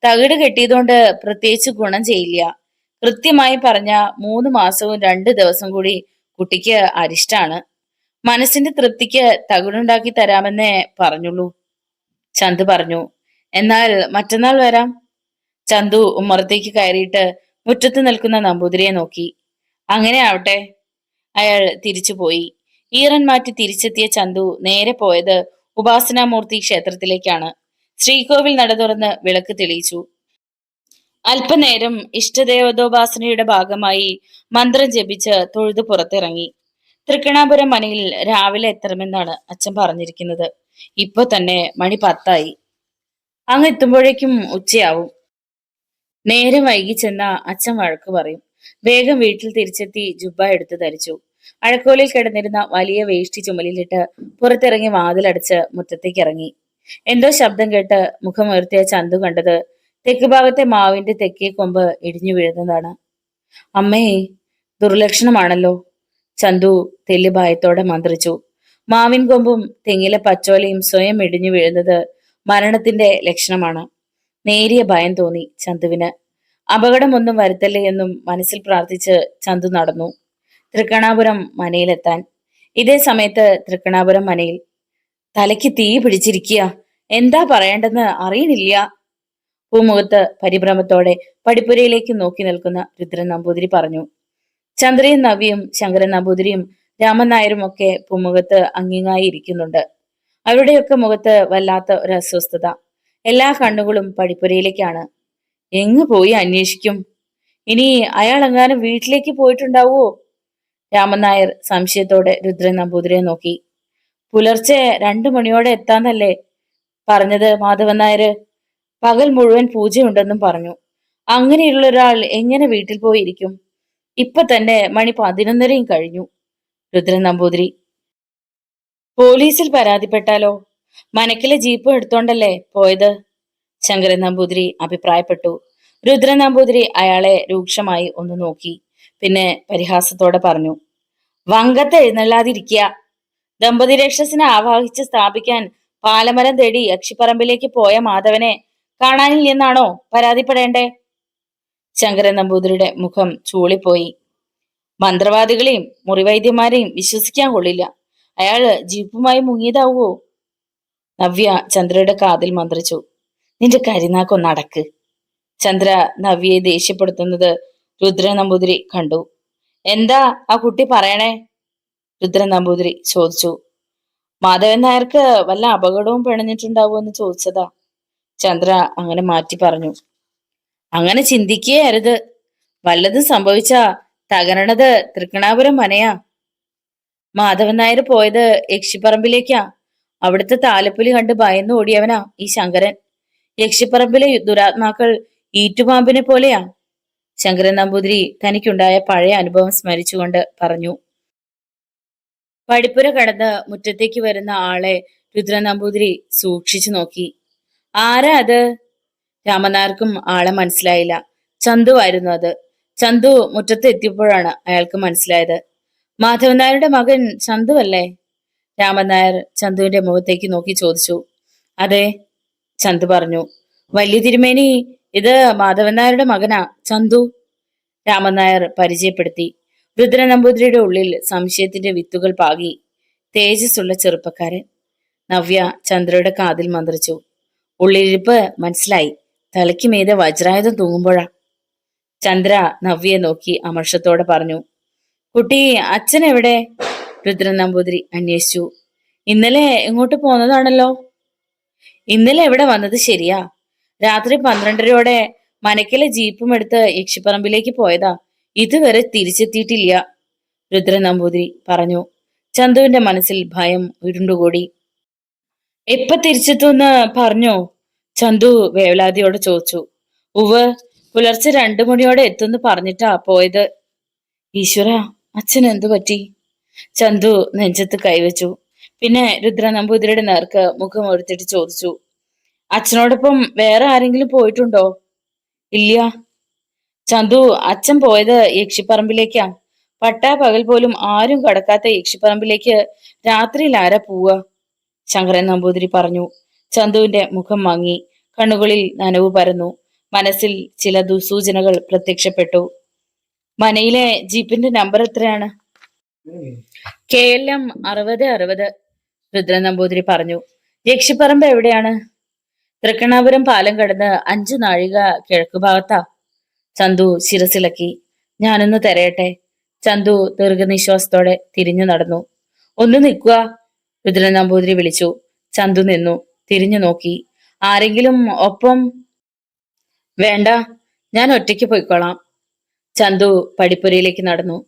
തകിട് കെട്ടിയതുകൊണ്ട് പ്രത്യേകിച്ച് ഗുണം ചെയ്യില്ല. കൃത്യമായി പറഞ്ഞ 3 മാസവും 2 ദിവസം കൂടി കുട്ടിക്ക് അരിഷ്ടാണ്. മനസ്സിന്റെ തൃപ്തിക്ക് തകിടുണ്ടാക്കി തരാമെന്നേ പറഞ്ഞുള്ളൂ. ചന്തു പറഞ്ഞു. എന്നാൽ മറ്റന്നാൾ വരാം. ചന്തു ഉമ്മറത്തേക്ക് കയറിയിട്ട് മുറ്റത്ത് നിൽക്കുന്ന നമ്പൂതിരിയെ നോക്കി. അങ്ങനെ ആവട്ടെ. അയാൾ തിരിച്ചുപോയി. ഈറൻ മാറ്റി തിരിച്ചെത്തിയ ചന്തു നേരെ പോയത് ഉപാസനാമൂർത്തി ക്ഷേത്രത്തിലേക്കാണ്. ശ്രീകോവിൽ നട തുറന്ന് വിളക്ക് തെളിയിച്ചു. അല്പനേരം ഇഷ്ടദേവതോപാസനയുടെ ഭാഗമായി മന്ത്രം ജപിച്ച് തൊഴുതു പുറത്തിറങ്ങി. തൃക്കണാപുരം മനയിൽ രാവിലെ എത്തണമെന്നാണ് അച്ഛൻ പറഞ്ഞിരിക്കുന്നത്. ഇപ്പൊ തന്നെ മണി 10 അങ്ങ് എത്തുമ്പോഴേക്കും ഉച്ചയാവും. നേരം വൈകി ചെന്ന അച്ഛൻ വഴക്ക് പറയും. വേഗം വീട്ടിൽ തിരിച്ചെത്തി ജുബ്ബ എടുത്തു ധരിച്ചു. അഴക്കോലിൽ കിടന്നിരുന്ന വലിയ വേഷ്ടി ചുമലിലിട്ട് പുറത്തിറങ്ങി വാതിലടച്ച് മുറ്റത്തേക്ക് ഇറങ്ങി. എന്തോ ശബ്ദം കേട്ട് മുഖമുയർത്തിയ ചന്തു കണ്ടത് തെക്ക് ഭാഗത്തെ മാവിന്റെ തെക്കേ കൊമ്പ് ഇടിഞ്ഞു വീഴുന്നതാണ്. അമ്മേ, ദുർലക്ഷണമാണല്ലോ. ചന്തു തെല്ലി ഭയത്തോടെ മന്ത്രിച്ചു. മാവിൻ കൊമ്പും തെങ്ങിലെ പച്ചോലയും സ്വയം ഇടിഞ്ഞു വീഴുന്നത് മരണത്തിന്റെ ലക്ഷണമാണ്. നേരിയ ഭയം തോന്നി ചന്തുവിന്. അപകടമൊന്നും വരുത്തല്ലേ എന്നും മനസ്സിൽ പ്രാർത്ഥിച്ച് ചന്തു നടന്നു തൃക്കണാപുരം മനയിലെത്താൻ. ഇതേ സമയത്ത് തൃക്കണാപുരം മനയിൽ തലയ്ക്ക് തീ പിടിച്ചിരിക്കുക, എന്താ പറയേണ്ടെന്ന് അറിയണില്ല. പൂമുഖത്ത് പരിഭ്രമത്തോടെ പടിപ്പുരയിലേക്ക് നോക്കി നിൽക്കുന്ന രുദ്രൻ നമ്പൂതിരി പറഞ്ഞു. ചന്ദ്രയും നവ്യയും ശങ്കരൻ നമ്പൂതിരിയും രാമൻ നായരും ഒക്കെ പൂമുഖത്ത് അങ്ങിങ്ങായി ഇരിക്കുന്നുണ്ട്. അവരുടെയൊക്കെ മുഖത്ത് വല്ലാത്ത ഒരു അസ്വസ്ഥത. എല്ലാ കണ്ണുകളും പടിപ്പുരയിലേക്കാണ്. എങ്ങു പോയി അന്വേഷിക്കും? ഇനി അയാൾ എങ്ങാനും വീട്ടിലേക്ക് പോയിട്ടുണ്ടാവോ? രാമൻ നായർ സംശയത്തോടെ രുദ്രൻ നമ്പൂതിരിയെ നോക്കി. പുലർച്ചെ 2 മണിയോടെ എത്താന്നല്ലേ പറഞ്ഞത് മാധവൻ നായര്? പകൽ മുഴുവൻ പൂജയുണ്ടെന്നും പറഞ്ഞു. അങ്ങനെയുള്ള ഒരാൾ എങ്ങനെ വീട്ടിൽ പോയിരിക്കും? ഇപ്പൊ തന്നെ മണി 11:30 കഴിഞ്ഞു. രുദ്രൻ നമ്പൂതിരി. പോലീസിൽ പരാതിപ്പെട്ടാലോ? മനക്കിലെ ജീപ്പും എടുത്തോണ്ടല്ലേ പോയത്? ശങ്കരൻ നമ്പൂതിരി അഭിപ്രായപ്പെട്ടു. രുദ്രൻ നമ്പൂതിരി അയാളെ രൂക്ഷമായി ഒന്ന് നോക്കി. പിന്നെ പരിഹാസത്തോടെ പറഞ്ഞു. വങ്കത്ത് എഴുന്നള്ളാതിരിക്കുക. ദമ്പതി രക്ഷസിനെ ആവാഹിച്ച് സ്ഥാപിക്കാൻ പാലമരം തേടി യക്ഷിപ്പറമ്പിലേക്ക് പോയ മാധവനെ കാണാനില്ലെന്നാണോ പരാതിപ്പെടേണ്ടേ? ശങ്കരൻ നമ്പൂതിരിയുടെ മുഖം ചൂളിപ്പോയി. മന്ത്രവാദികളെയും മുറിവൈദ്യന്മാരെയും വിശ്വസിക്കാൻ കൊള്ളില്ല. അയാള് ജീപ്പുമായി മുങ്ങിയതാവോ? നവ്യ ചന്ദ്രയുടെ കാതിൽ മന്ത്രിച്ചു. നിന്റെ കരിനാക്കൊന്നടക്ക്. ചന്ദ്ര നവ്യയെ ദേഷ്യപ്പെടുത്തുന്നത് രുദ്രൻ നമ്പൂതിരി കണ്ടു. എന്താ ആ കുട്ടി പറയണേ? രുദ്രൻ നമ്പൂതിരി ചോദിച്ചു. മാധവൻ നായർക്ക് വല്ല അപകടവും പിണഞ്ഞിട്ടുണ്ടാവോ എന്ന് ചോദിച്ചതാ. ചന്ദ്ര അങ്ങനെ മാറ്റി പറഞ്ഞു. അങ്ങനെ ചിന്തിക്കേ അരുത്. വല്ലതും സംഭവിച്ചാ തകരണത് തൃക്കണാപുരം മനയാ. മാധവൻ നായർ പോയത് യക്ഷിപ്പറമ്പിലേക്കാ. അവിടുത്തെ താലപ്പൊലി കണ്ട് ഭയന്നു ഓടിയവനാ ഈ ശങ്കരൻ. യക്ഷിപ്പറമ്പിലെ ദുരാത്മാക്കൾ ഈറ്റുപാമ്പിനെ പോലെയാ. ശങ്കരൻ നമ്പൂതിരി തനിക്കുണ്ടായ പഴയ അനുഭവം സ്മരിച്ചുകൊണ്ട് പറഞ്ഞു. പടിപ്പുര കടന്ന് മുറ്റത്തേക്ക് വരുന്ന ആളെ രുദ്രൻ നമ്പൂതിരി സൂക്ഷിച്ചു നോക്കി. ആരാ അത്? രാമനായർക്കും ആളെ മനസ്സിലായില്ല. ചന്തു ആയിരുന്നു അത്. ചന്തു മുറ്റത്ത് എത്തിയപ്പോഴാണ് അയാൾക്ക് മനസ്സിലായത്. മാധവൻ നായരുടെ മകൻ ചന്തു അല്ലേ? രാമൻ നായർ ചന്തുവിന്റെ മുഖത്തേക്ക് നോക്കി ചോദിച്ചു. അതെ, ചന്തു പറഞ്ഞു. വലിയ തിരുമേനി, ഇത് മാധവൻ നായരുടെ മകനാ ചന്തു. രാമൻ നായർ പരിചയപ്പെടുത്തി. രുദ്രൻ നമ്പൂതിരിയുടെ ഉള്ളിൽ സംശയത്തിന്റെ വിത്തുകൾ പാകി. തേജസ്സുള്ള ചെറുപ്പക്കാരൻ. നവ്യ ചന്ദ്രയുടെ കാതിൽ മന്ത്രിച്ചു. ഉള്ളിലിരിപ്പ് മനസ്സിലായി. തലയ്ക്ക് മീതെ വജ്രായുധം തൂങ്ങുമ്പോഴാ. ചന്ദ്ര നവ്യയെ നോക്കി അമർഷത്തോടെ പറഞ്ഞു. കുട്ടി, അച്ഛൻ എവിടെ? രുദ്രൻ നമ്പൂതിരി അന്വേഷിച്ചു. ഇന്നലെ ഇങ്ങോട്ട് പോന്നതാണല്ലോ. ഇന്നലെ എവിടെ വന്നത് ശരിയാ. രാത്രി 12:30 മനക്കിലെ ജീപ്പും എടുത്ത് യക്ഷിപ്പറമ്പിലേക്ക് പോയതാ. ഇതുവരെ തിരിച്ചെത്തിയിട്ടില്ല. രുദ്രൻ നമ്പൂതിരി പറഞ്ഞു. ചന്തുവിന്റെ മനസ്സിൽ ഭയം ഉരുണ്ടുകൂടി. എപ്പ തിരിച്ചെത്തുമെന്ന് പറഞ്ഞോ? ചന്തു വേവലാതിയോടെ ചോദിച്ചു. ഉവ്, പുലർച്ചെ 2 മണിയോടെ എത്തുമെന്ന് പറഞ്ഞിട്ടാ പോയത്. ഈശ്വര, അച്ഛൻ എന്തു പറ്റി? ചന്തു നെഞ്ചത്ത് കൈവച്ചു. പിന്നെ രുദ്രൻ നമ്പൂതിരിയുടെ നേർക്ക് മുഖം എടുത്തിട്ട് ചോദിച്ചു. അച്ഛനോടൊപ്പം വേറെ ആരെങ്കിലും പോയിട്ടുണ്ടോ? ഇല്ല. ചന്തു, അച്ഛൻ പോയത് യക്ഷിപ്പറമ്പിലേക്കാ. പട്ടാ പകൽ പോലും ആരും കടക്കാത്ത യക്ഷിപ്പറമ്പിലേക്ക് രാത്രിയിൽ ആരാ പോവുക? ശങ്കരൻ നമ്പൂതിരി പറഞ്ഞു. ചന്തുവിന്റെ മുഖം മങ്ങി. കണ്ണുകളിൽ നനവ് പരന്നു. മനസ്സിൽ ചില ദുസൂചനകൾ പ്രത്യക്ഷപ്പെട്ടു. മനയിലെ ജീപ്പിന്റെ നമ്പർ എത്രയാണ്? KLM 6060. രുദ്രൻ നമ്പൂതിരി പറഞ്ഞു. യക്ഷിപ്പറമ്പ് എവിടെയാണ്? തൃക്കണ്ണാപുരം പാലം കടന്ന് 5 നാഴിക കിഴക്കുഭാഗത്താ. ചന്തു ശിരസിളക്കി. ഞാനൊന്ന് തിരയട്ടെ. ചന്തു ദീർഘനിശ്വാസത്തോടെ തിരിഞ്ഞു നടന്നു. ഒന്ന് നിൽക്കുക, രുദ്രൻ നമ്പൂതിരി വിളിച്ചു. ചന്തു നിന്നു. തിരിഞ്ഞു നോക്കി. ആരെങ്കിലും ഒപ്പം? വേണ്ട, ഞാൻ ഒറ്റയ്ക്ക് പോയിക്കോളാം. ചന്തു പടിപ്പുരയിലേക്ക് നടന്നു.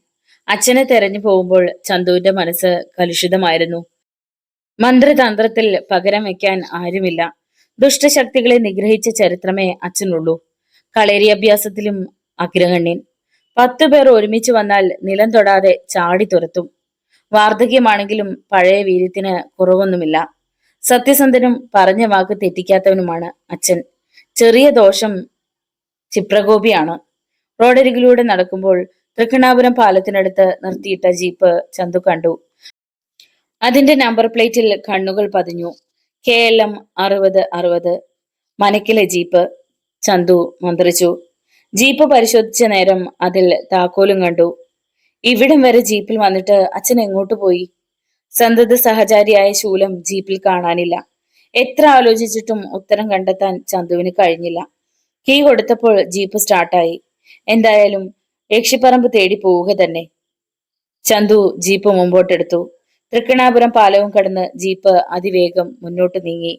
അച്ഛനെ തെരഞ്ഞു പോകുമ്പോൾ ചന്തുവിന്റെ മനസ്സ് കലുഷിതമായിരുന്നു. മന്ത്രതന്ത്രത്തിൽ പകരം വെക്കാൻ ആരുമില്ല. ദുഷ്ടശക്തികളെ നിഗ്രഹിച്ച ചരിത്രമേ അച്ഛനുള്ളൂ. കളരി അഭ്യാസത്തിലും അഗ്രഗണ്യൻ. 10 പേർ ഒരുമിച്ച് വന്നാൽ നിലം തൊടാതെ ചാടി തുരത്തും. വാർദ്ധക്യമാണെങ്കിലും പഴയ വീര്യത്തിന് കുറവൊന്നുമില്ല. സത്യസന്ധനും പറഞ്ഞ വാക്ക് തെറ്റിക്കാത്തവനുമാണ് അച്ഛൻ. ചെറിയ ദോഷം ക്ഷിപ്രകോപിയാണ്. റോഡരികിലൂടെ നടക്കുമ്പോൾ തൃക്കണ്ണാപുരം പാലത്തിനടുത്ത് നിർത്തിയിട്ട ജീപ്പ് ചന്തു കണ്ടു. അതിന്റെ നമ്പർ പ്ലേറ്റിൽ കണ്ണുകൾ പതിഞ്ഞു. KLM 6060. മനക്കിലെ ജീപ്പ്. ചന്തു മന്ത്രിച്ചു. ജീപ്പ് പരിശോധിച്ച നേരം അതിൽ താക്കോലും കണ്ടു. ഇവിടം വരെ ജീപ്പിൽ വന്നിട്ട് അച്ഛൻ എങ്ങോട്ട് പോയി? സന്തത സഹചാരിയായ ശൂലം ജീപ്പിൽ കാണാനില്ല. എത്ര ആലോചിച്ചിട്ടും ഉത്തരം കണ്ടെത്താൻ ചന്തുവിന് കഴിഞ്ഞില്ല. കീ കൊടുത്തപ്പോൾ ജീപ്പ് സ്റ്റാർട്ടായി. എന്തായാലും യക്ഷിപ്പറമ്പ് തേടി പോവുക തന്നെ. ചന്തു ജീപ്പ് മുമ്പോട്ടെടുത്തു. തൃക്കണ്ണാപുരം പാലവും കടന്ന് ജീപ്പ് അതിവേഗം മുന്നോട്ട് നീങ്ങി.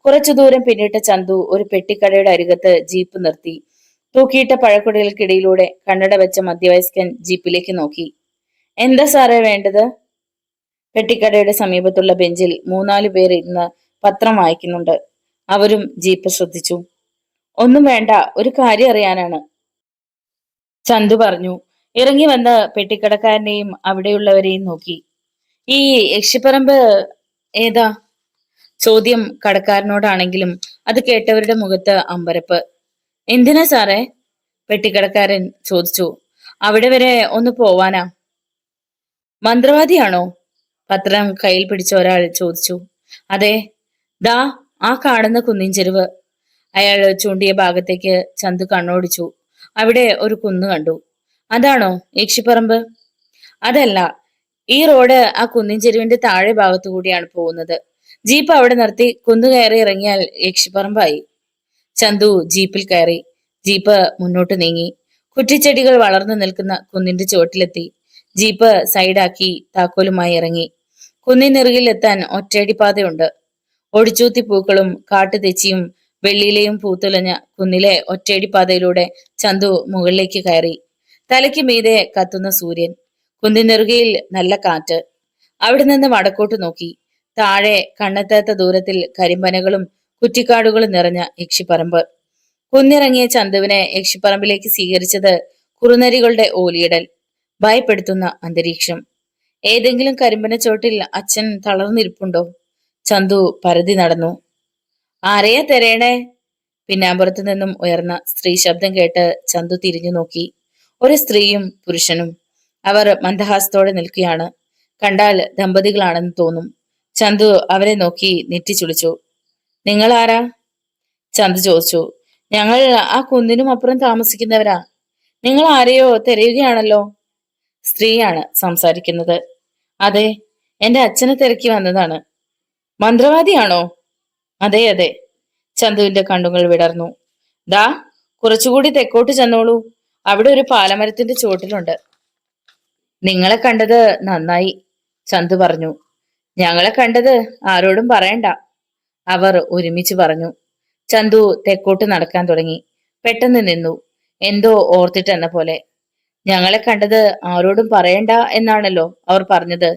കുറച്ചു ദൂരം പിന്നിട്ട ചന്തു ഒരു പെട്ടിക്കടയുടെ അരികത്ത് ജീപ്പ് നിർത്തി. തൂക്കിയിട്ട പഴക്കുടകൾക്കിടയിലൂടെ കണ്ണട വെച്ച മധ്യവയസ്കൻ ജീപ്പിലേക്ക് നോക്കി. എന്താ സാറേ വേണ്ടത്? പെട്ടിക്കടയുടെ സമീപത്തുള്ള ബെഞ്ചിൽ 3-4 പേർ ഇരുന്ന് പത്രം വായിക്കുന്നുണ്ട്. അവരും ജീപ്പ് ശ്രദ്ധിച്ചു. ഒന്നും വേണ്ട, ഒരു കാര്യം അറിയാനാണ്, ചന്തു പറഞ്ഞു. ഇറങ്ങി വന്ന് പെട്ടിക്കടക്കാരനെയും അവിടെയുള്ളവരെയും നോക്കി. ഈ യക്ഷിപ്പറമ്പ് ഏതാ? ചോദ്യം കടക്കാരനോടാണെങ്കിലും അത് കേട്ടവരുടെ മുഖത്ത് അമ്പരപ്പ്. എന്തിനാ സാറേ? പെട്ടിക്കടക്കാരൻ ചോദിച്ചു. അവിടെ വരെ ഒന്ന് പോവാനാ. മന്ത്രവാദിയാണോ? പത്രം കയ്യിൽ പിടിച്ച ഒരാൾ ചോദിച്ചു. അതെ, ദാ ആ കാണുന്ന കുന്നിൻ ചെരുവ്. അയാൾ ചൂണ്ടിയ ഭാഗത്തേക്ക് ചന്തു കണ്ണോടിച്ചു. അവിടെ ഒരു കുന്ന് കണ്ടു. അതാണോ യക്ഷിപ്പറമ്പ്? അതല്ല, ഈ റോഡ് ആ കുന്നിൻ ചെരുവിന്റെ താഴെ ഭാഗത്തു കൂടിയാണ് പോകുന്നത്. ജീപ്പ് അവിടെ നിർത്തി കുന്നു കയറി ഇറങ്ങിയാൽ യക്ഷിപ്പറമ്പായി. ചന്തു ജീപ്പിൽ കയറി. ജീപ്പ് മുന്നോട്ട് നീങ്ങി. കുറ്റിച്ചെടികൾ വളർന്നു നിൽക്കുന്ന കുന്നിന്റെ ചുവട്ടിലെത്തി. ജീപ്പ് സൈഡാക്കി താക്കോലുമായി ഇറങ്ങി. കുന്നിനിറുകിൽ എത്താൻ ഒറ്റയടിപ്പാതയുണ്ട്. ഒടിച്ചൂത്തി പൂക്കളും കാട്ടുതെച്ചിയും വെള്ളിയിലെയും പൂത്തുലഞ്ഞ കുന്നിലെ ഒറ്റയടിപ്പാതയിലൂടെ ചന്തു മുകളിലേക്ക് കയറി. തലയ്ക്ക് മീതെ കത്തുന്ന സൂര്യൻ. കുന്നിനെറുകയിൽ നല്ല കാറ്റ്. അവിടെ നിന്ന് വടക്കോട്ട് നോക്കി. താഴെ കണ്ണെത്താത്ത ദൂരത്തിൽ കരിമ്പനകളും കുറ്റിക്കാടുകളും നിറഞ്ഞ യക്ഷിപ്പറമ്പ്. കുന്നിറങ്ങിയ ചന്തുവിനെ യക്ഷിപ്പറമ്പിലേക്ക് സ്വീകരിച്ചത് കുറുനരികളുടെ ഓലിയിടൽ. ഭയപ്പെടുത്തുന്ന അന്തരീക്ഷം. ഏതെങ്കിലും കരിമ്പന ചോട്ടിൽ അച്ഛൻ തളർന്നിരിപ്പുണ്ടോ? ചന്തു പരതി നടന്നു. ആരെയാ തെരയണേ? പിന്നാമ്പുറത്തു നിന്നും ഉയർന്ന സ്ത്രീ ശബ്ദം കേട്ട് ചന്തു തിരിഞ്ഞു നോക്കി. ഒരു സ്ത്രീയും പുരുഷനും. അവർ മന്ദഹാസത്തോടെ നിൽക്കുകയാണ്. കണ്ടാൽ ദമ്പതികളാണെന്ന് തോന്നും. ചന്തു അവരെ നോക്കി നെറ്റിച്ചുളിച്ചു. നിങ്ങൾ ആരാ? ചന്തു ചോദിച്ചു. ഞങ്ങൾ ആ കുന്നിനും അപ്പുറം താമസിക്കുന്നവരാ. നിങ്ങൾ ആരെയോ തിരയുകയാണല്ലോ. സ്ത്രീയാണ് സംസാരിക്കുന്നത്. അതെ, എന്റെ അച്ഛനെ തിരക്കി വന്നതാണ്. മന്ത്രവാദിയാണോ? അതെ അതെ. ചന്തുവിന്റെ കണ്ണുകൾ വിടർന്നു. ദാ കുറച്ചുകൂടി തെക്കോട്ട് ചെന്നോളൂ. അവിടെ ഒരു പാലമരത്തിന്റെ ചുവട്ടിലുണ്ട്. നിങ്ങളെ കണ്ടത് നന്നായി, ചന്തു പറഞ്ഞു. ഞങ്ങളെ കണ്ടത് ആരോടും പറയണ്ട, അവർ ഒരുമിച്ച് പറഞ്ഞു. ചന്തു തെക്കോട്ട് നടക്കാൻ തുടങ്ങി. പെട്ടെന്ന് നിന്നു. എന്തോ ഓർത്തിട്ടെന്ന പോലെ. ഞങ്ങളെ കണ്ടത് ആരോടും പറയണ്ട എന്നാണല്ലോ അവർ പറഞ്ഞത്.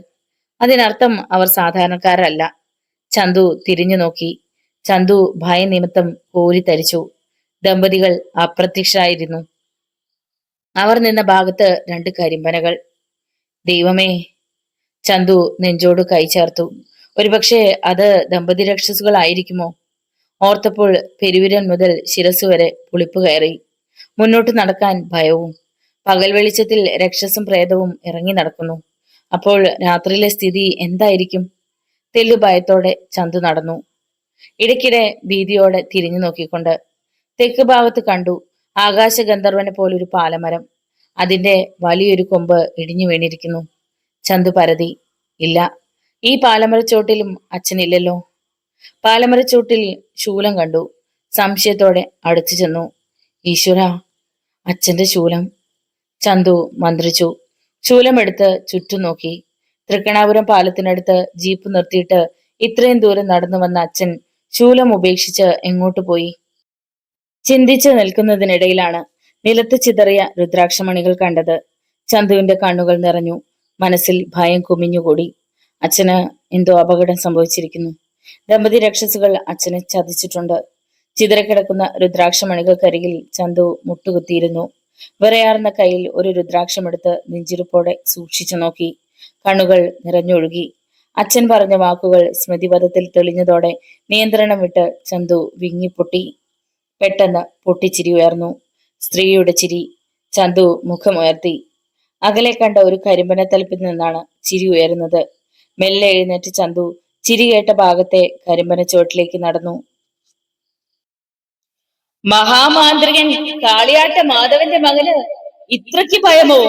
അതിനർത്ഥം അവർ സാധാരണക്കാരല്ല. ചന്തു തിരിഞ്ഞു നോക്കി. ചന്തു ഭയനിമിത്തം കോരിത്തരിച്ചു. ദമ്പതികൾ അപ്രത്യക്ഷരായിരുന്നു. അവർ നിന്ന ഭാഗത്ത് 2 കരിമ്പനകൾ. ദൈവമേ! ചന്തു നെഞ്ചോട് കൈ ചേർത്തു. ഒരുപക്ഷെ അത് ദമ്പതി രക്ഷസുകളായിരിക്കുമോ? ഓർത്തപ്പോൾ പെരുവിരൽ മുതൽ ശിരസ് വരെ പുളിപ്പ് കയറി. മുന്നോട്ട് നടക്കാൻ ഭയവും. പകൽ വെളിച്ചത്തിൽ രക്ഷസും പ്രേതവും ഇറങ്ങി നടക്കുന്നു. അപ്പോൾ രാത്രിയിലെ സ്ഥിതി എന്തായിരിക്കും? തെല്ലു ഭയത്തോടെ ചന്തു നടന്നു. ഇടയ്ക്കിടെ ഭീതിയോടെ തിരിഞ്ഞു നോക്കിക്കൊണ്ട്. തെക്ക് ഭാഗത്ത് കണ്ടു ആകാശഗന്ധർവനെ പോലൊരു പാലമരം. അതിന്റെ വലിയൊരു കൊമ്പ് ഇടിഞ്ഞു വീണിരിക്കുന്നു. ചന്തു പരതി. ഇല്ല, ഈ പാലമരച്ചോട്ടിലും അച്ഛനില്ലല്ലോ. പാലമരച്ചോട്ടിൽ ശൂലം കണ്ടു. സംശയത്തോടെ അടുത്തു ചെന്നു. ഈശ്വര, അച്ഛന്റെ ശൂലം. ചന്തു മന്ത്രിച്ചു. ശൂലമെടുത്ത് ചുറ്റും നോക്കി. തൃക്കണാപുരം പാലത്തിനടുത്ത് ജീപ്പ് നിർത്തിയിട്ട് ഇത്രയും ദൂരം നടന്നു വന്ന അച്ഛൻ ശൂലം ഉപേക്ഷിച്ച് എങ്ങോട്ട് പോയി? ചിന്തിച്ചു നിൽക്കുന്നതിനിടയിലാണ് നിലത്ത് ചിതറിയ രുദ്രാക്ഷമണികൾ കണ്ടത്. ചന്തുവിന്റെ കണ്ണുകൾ നിറഞ്ഞു. മനസ്സിൽ ഭയം കുമിഞ്ഞുകൂടി. അച്ഛന് എന്തോ അപകടം സംഭവിച്ചിരിക്കുന്നു. ദമ്പതി രക്ഷസുകൾ അച്ഛനെ ചതിച്ചിട്ടുണ്ട്. ചിതറിക്കിടക്കുന്ന രുദ്രാക്ഷമണികൾക്കരികിൽ ചന്തു മുട്ടുകുത്തിയിരുന്നു. വിറയാർന്ന കയ്യിൽ ഒരു രുദ്രാക്ഷമെടുത്ത് നെഞ്ചിരിപ്പോടെ സൂക്ഷിച്ചു നോക്കി. കണ്ണുകൾ നിറഞ്ഞൊഴുകി. അച്ഛൻ പറഞ്ഞ വാക്കുകൾ സ്മൃതിപഥത്തിൽ തെളിഞ്ഞതോടെ നിയന്ത്രണം വിട്ട് ചന്തു വിങ്ങിപ്പൊട്ടി. പെട്ടെന്ന് പൊട്ടിച്ചിരി ഉയർന്നു. സ്ത്രീയുടെ ചിരി. ചന്തു മുഖമുയർത്തി. അകലെ കണ്ട ഒരു കരിമ്പനത്തലപ്പിൽ നിന്നാണ് ചിരി ഉയരുന്നത്. മെല്ലെ എഴുന്നേറ്റ് ചന്തു ചിരി കേട്ട ഭാഗത്തെ കരിമ്പന ചുവട്ടിലേക്ക് നടന്നു. മഹാമാന്ത്രികൻ കാളിയാട്ട മാധവന്റെ മകന് ഇത്രയ്ക്ക് ഭയമോ?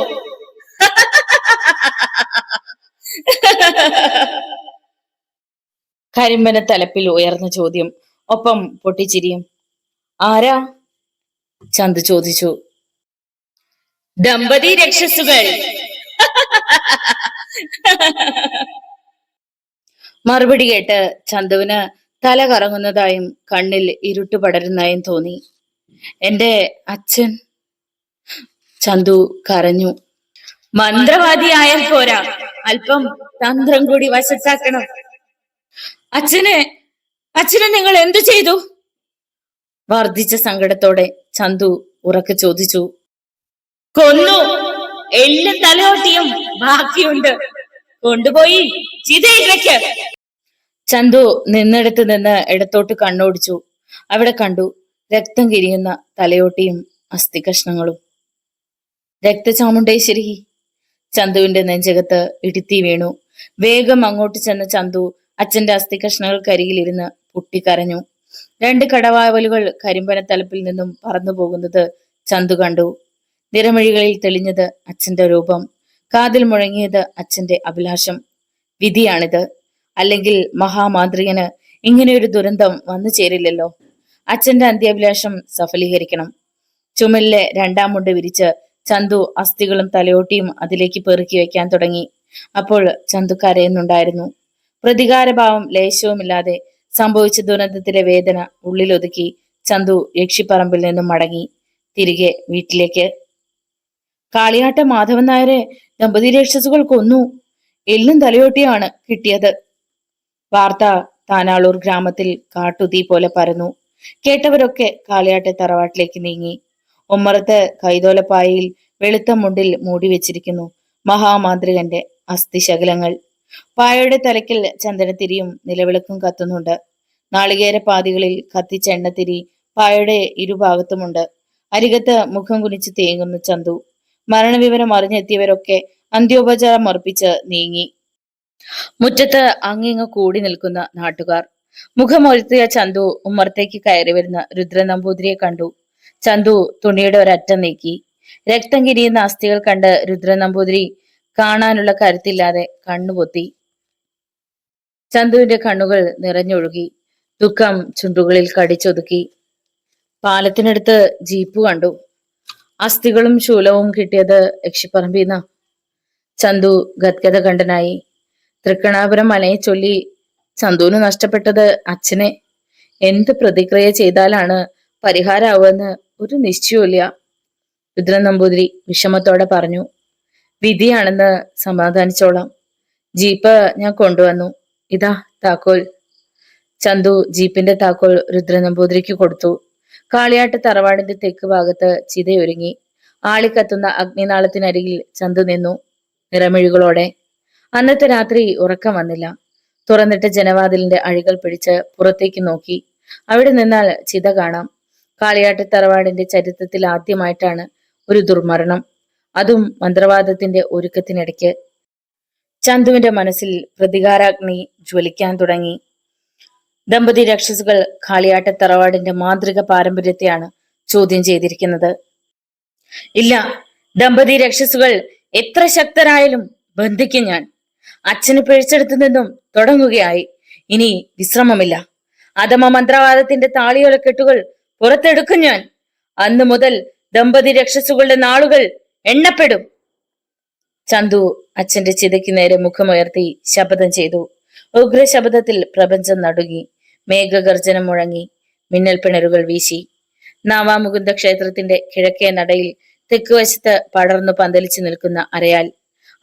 കരിമ്പന തലപ്പിൽ ഉയർന്ന ചോദ്യം, ഒപ്പം പൊട്ടിച്ചിരിയും. ആരാ? ചന്തു ചോദിച്ചു. ദമ്പതി രക്ഷസുകൾ. മറുപടി കേട്ട് ചന്തുവിന് തല കറങ്ങുന്നതായും കണ്ണിൽ ഇരുട്ട് പടരുന്നതായും തോന്നി. എന്റെ അച്ഛൻ. ചന്തു കരഞ്ഞു. മന്ത്രവാദിയായാൽ പോരാ, അല്പം തന്ത്രം കൂടി വശത്താക്കണം. അച്ഛനെ നിങ്ങൾ എന്തു ചെയ്തു? വർദ്ധിച്ച സങ്കടത്തോടെ ചന്തു ഉറക്കെ ചോദിച്ചു. കൊന്നു. എല്ലും തലയോട്ടിയും ബാക്കിയുണ്ട്. കൊണ്ടുപോയി ചിതയിലേക്ക്. ചന്തു നിന്നിടത്ത് നിന്ന് ഇടത്തോട്ട് കണ്ണോടിച്ചു. അവിടെ കണ്ടു രക്തം കിരിയുന്ന തലയോട്ടിയും അസ്ഥി കഷ്ണങ്ങളും. രക്തചാമുണ്ടേശ്വരി. ചന്തുവിന്റെ നെഞ്ചകത്ത് ഇടുത്തി വീണു. വേഗം അങ്ങോട്ട് ചെന്ന ചന്തു അച്ഛന്റെ അസ്ഥി കഷ്ണങ്ങൾക്കരികിലിരുന്ന് പൊട്ടിക്കരഞ്ഞു. 2 കടവാവലുകൾ കരിമ്പന തലപ്പിൽ നിന്നും പറന്നു പോകുന്നത് ചന്തു കണ്ടു. നിറമിഴികളിൽ തെളിഞ്ഞത് അച്ഛന്റെ രൂപം. കാതിൽ മുഴങ്ങിയത് അച്ഛന്റെ അഭിലാഷം. വിധിയാണിത്. അല്ലെങ്കിൽ മഹാമാന്ത്രികന് ഇങ്ങനെയൊരു ദുരന്തം വന്നു ചേരില്ലല്ലോ. അച്ഛന്റെ അന്ത്യാഭിലാഷം സഫലീകരിക്കണം. ചുമലിലെ 2ാം മുണ്ട് വിരിച്ച് ചന്തു അസ്ഥികളും തലയോട്ടിയും അതിലേക്ക് പെറുക്കി വെക്കാൻ തുടങ്ങി. അപ്പോൾ ചന്തു കരയുന്നുണ്ടായിരുന്നു. പ്രതികാരഭാവം ലേശവുമില്ലാതെ സംഭവിച്ച ദുരന്തത്തിലെ വേദന ഉള്ളിലൊതുക്കി ചന്തു യക്ഷിപ്പറമ്പിൽ നിന്നും മടങ്ങി തിരികെ വീട്ടിലേക്ക്. കാളിയാട്ട മാധവൻ നായരെ ദമ്പതി രക്ഷസുകൾ കൊന്നു. എല്ലും തലയോട്ടിയാണ് കിട്ടിയത്. വാർത്ത താനാളൂർ ഗ്രാമത്തിൽ കാട്ടുതീ പോലെ പരന്നു. കേട്ടവരൊക്കെ കാളിയാട്ടെ തറവാട്ടിലേക്ക് നീങ്ങി. ഉമ്മറത്ത് കൈതോലപ്പായയിൽ വെളുത്ത മുണ്ടിൽ മൂടി വെച്ചിരിക്കുന്നു മഹാമാന്ത്രികന്റെ അസ്ഥിശകലങ്ങൾ. പായയുടെ തലയ്ക്കൽ ചന്ദനത്തിരിയും നിലവിളക്കും കത്തുന്നുണ്ട്. നാളികേര പാതികളിൽ കത്തിച്ച എണ്ണത്തിരി പായയുടെ ഇരുഭാഗത്തുമുണ്ട്. അരികത്ത് മുഖം കുനിച്ച് തേങ്ങുന്നു ചന്തു. മരണവിവരം അറിഞ്ഞെത്തിയവരൊക്കെ അന്ത്യോപചാരം അർപ്പിച്ച് നീങ്ങി. മുറ്റത്ത് അങ്ങിങ്ങ് കൂടി നിൽക്കുന്ന നാട്ടുകാർ. മുഖമൊരുത്തിയ ചന്തു ഉമ്മറത്തേക്ക് കയറി വരുന്ന രുദ്ര നമ്പൂതിരിയെ കണ്ടു. ചന്തു തുണിയുടെ ഒരറ്റം നീക്കി. രക്തം കിരിയുന്ന അസ്ഥികൾ കണ്ട് രുദ്ര നമ്പൂതിരി കാണാനുള്ള കരുത്തില്ലാതെ കണ്ണുപൊത്തി. ചന്തുവിന്റെ കണ്ണുകൾ നിറഞ്ഞൊഴുകി. ദുഃഖം ചുണ്ടുകളിൽ കടിച്ചൊതുക്കി. പാലത്തിനടുത്ത് ജീപ്പ് കണ്ടു. അസ്ഥികളും ശൂലവും കിട്ടിയത് യക്ഷിപ്പറമ്പിന്ന. ചന്തു ഗദ്ഗത കണ്ടനായി. തൃക്കണാപുരം മലയെ ചൊല്ലി ചന്തുവിന് നഷ്ടപ്പെട്ടത് അച്ഛനെ. എന്ത് പ്രതിക്രിയ ചെയ്താലാണ് പരിഹാരമാവുമെന്ന് ഒരു നിശ്ചയമില്ല. രുദ്രൻ നമ്പൂതിരി വിഷമത്തോടെ പറഞ്ഞു. വിധിയാണെന്ന് സമാധാനിച്ചോളാം. ജീപ്പ് ഞാൻ കൊണ്ടുവന്നു. ഇതാ താക്കോൽ. ചന്തു ജീപ്പിന്റെ താക്കോൽ രുദ്രൻ നമ്പൂതിരിക്ക് കൊടുത്തു. കാളിയാട്ട് തറവാടിന്റെ തെക്ക് ഭാഗത്ത് ചിതയൊരുങ്ങി. ആളിക്കത്തുന്ന അഗ്നിനാളത്തിനരികിൽ ചന്തു നിന്നു നിറമിഴികളോടെ. അന്നത്തെ രാത്രി ഉറക്കം വന്നില്ല. തുറന്നിട്ട ജനവാതിലിന്റെ അഴികൾ പിടിച്ച് പുറത്തേക്ക് നോക്കി. അവിടെ നിന്നാൽ ചിത കാണാം. കാളിയാട്ട് തറവാടിന്റെ ചരിത്രത്തിൽ ആദ്യമായിട്ടാണ് ഒരു ദുർമരണം, അതും മന്ത്രവാദത്തിന്റെ ഒരുക്കത്തിനിടയ്ക്ക്. ചന്തുവിന്റെ മനസ്സിൽ പ്രതികാരാഗ്നി ജ്വലിക്കാൻ തുടങ്ങി. ദമ്പതി രക്ഷസുകൾ കാളിയാട്ട തറവാടിന്റെ മാന്ത്രിക പാരമ്പര്യത്തെയാണ് ചോദ്യം ചെയ്തിരിക്കുന്നത്. ഇല്ല, ദമ്പതി രക്ഷസുകൾ എത്ര ശക്തരായാലും ബന്ധിക്കും ഞാൻ. അച്ഛന് പിഴച്ചെടുത്തു നിന്നും തുടങ്ങുകയായി. ഇനി വിശ്രമമില്ല. അധമ മന്ത്രവാദത്തിന്റെ താളിയോലക്കെട്ടുകൾ പുറത്തെടുക്കും ഞാൻ. അന്നു മുതൽ ദമ്പതി രക്ഷസുകളുടെ നാളുകൾ എണ്ണപ്പെടും. ചന്തു അച്ഛന്റെ ചിതയ്ക്ക് നേരെ മുഖമുയർത്തി ശപഥം ചെയ്തു. ഉഗ്രശബ്ദത്തിൽ പ്രപഞ്ചം നടുങ്ങി. മേഘഗർജനം മുഴങ്ങി. മിന്നൽ പിണരുകൾ വീശി. നാവാമുകുന്ദ ക്ഷേത്രത്തിന്റെ കിഴക്കേ നടയിൽ തെക്കുവശത്ത് പടർന്നു പന്തലിച്ചു നിൽക്കുന്ന അരയാൽ.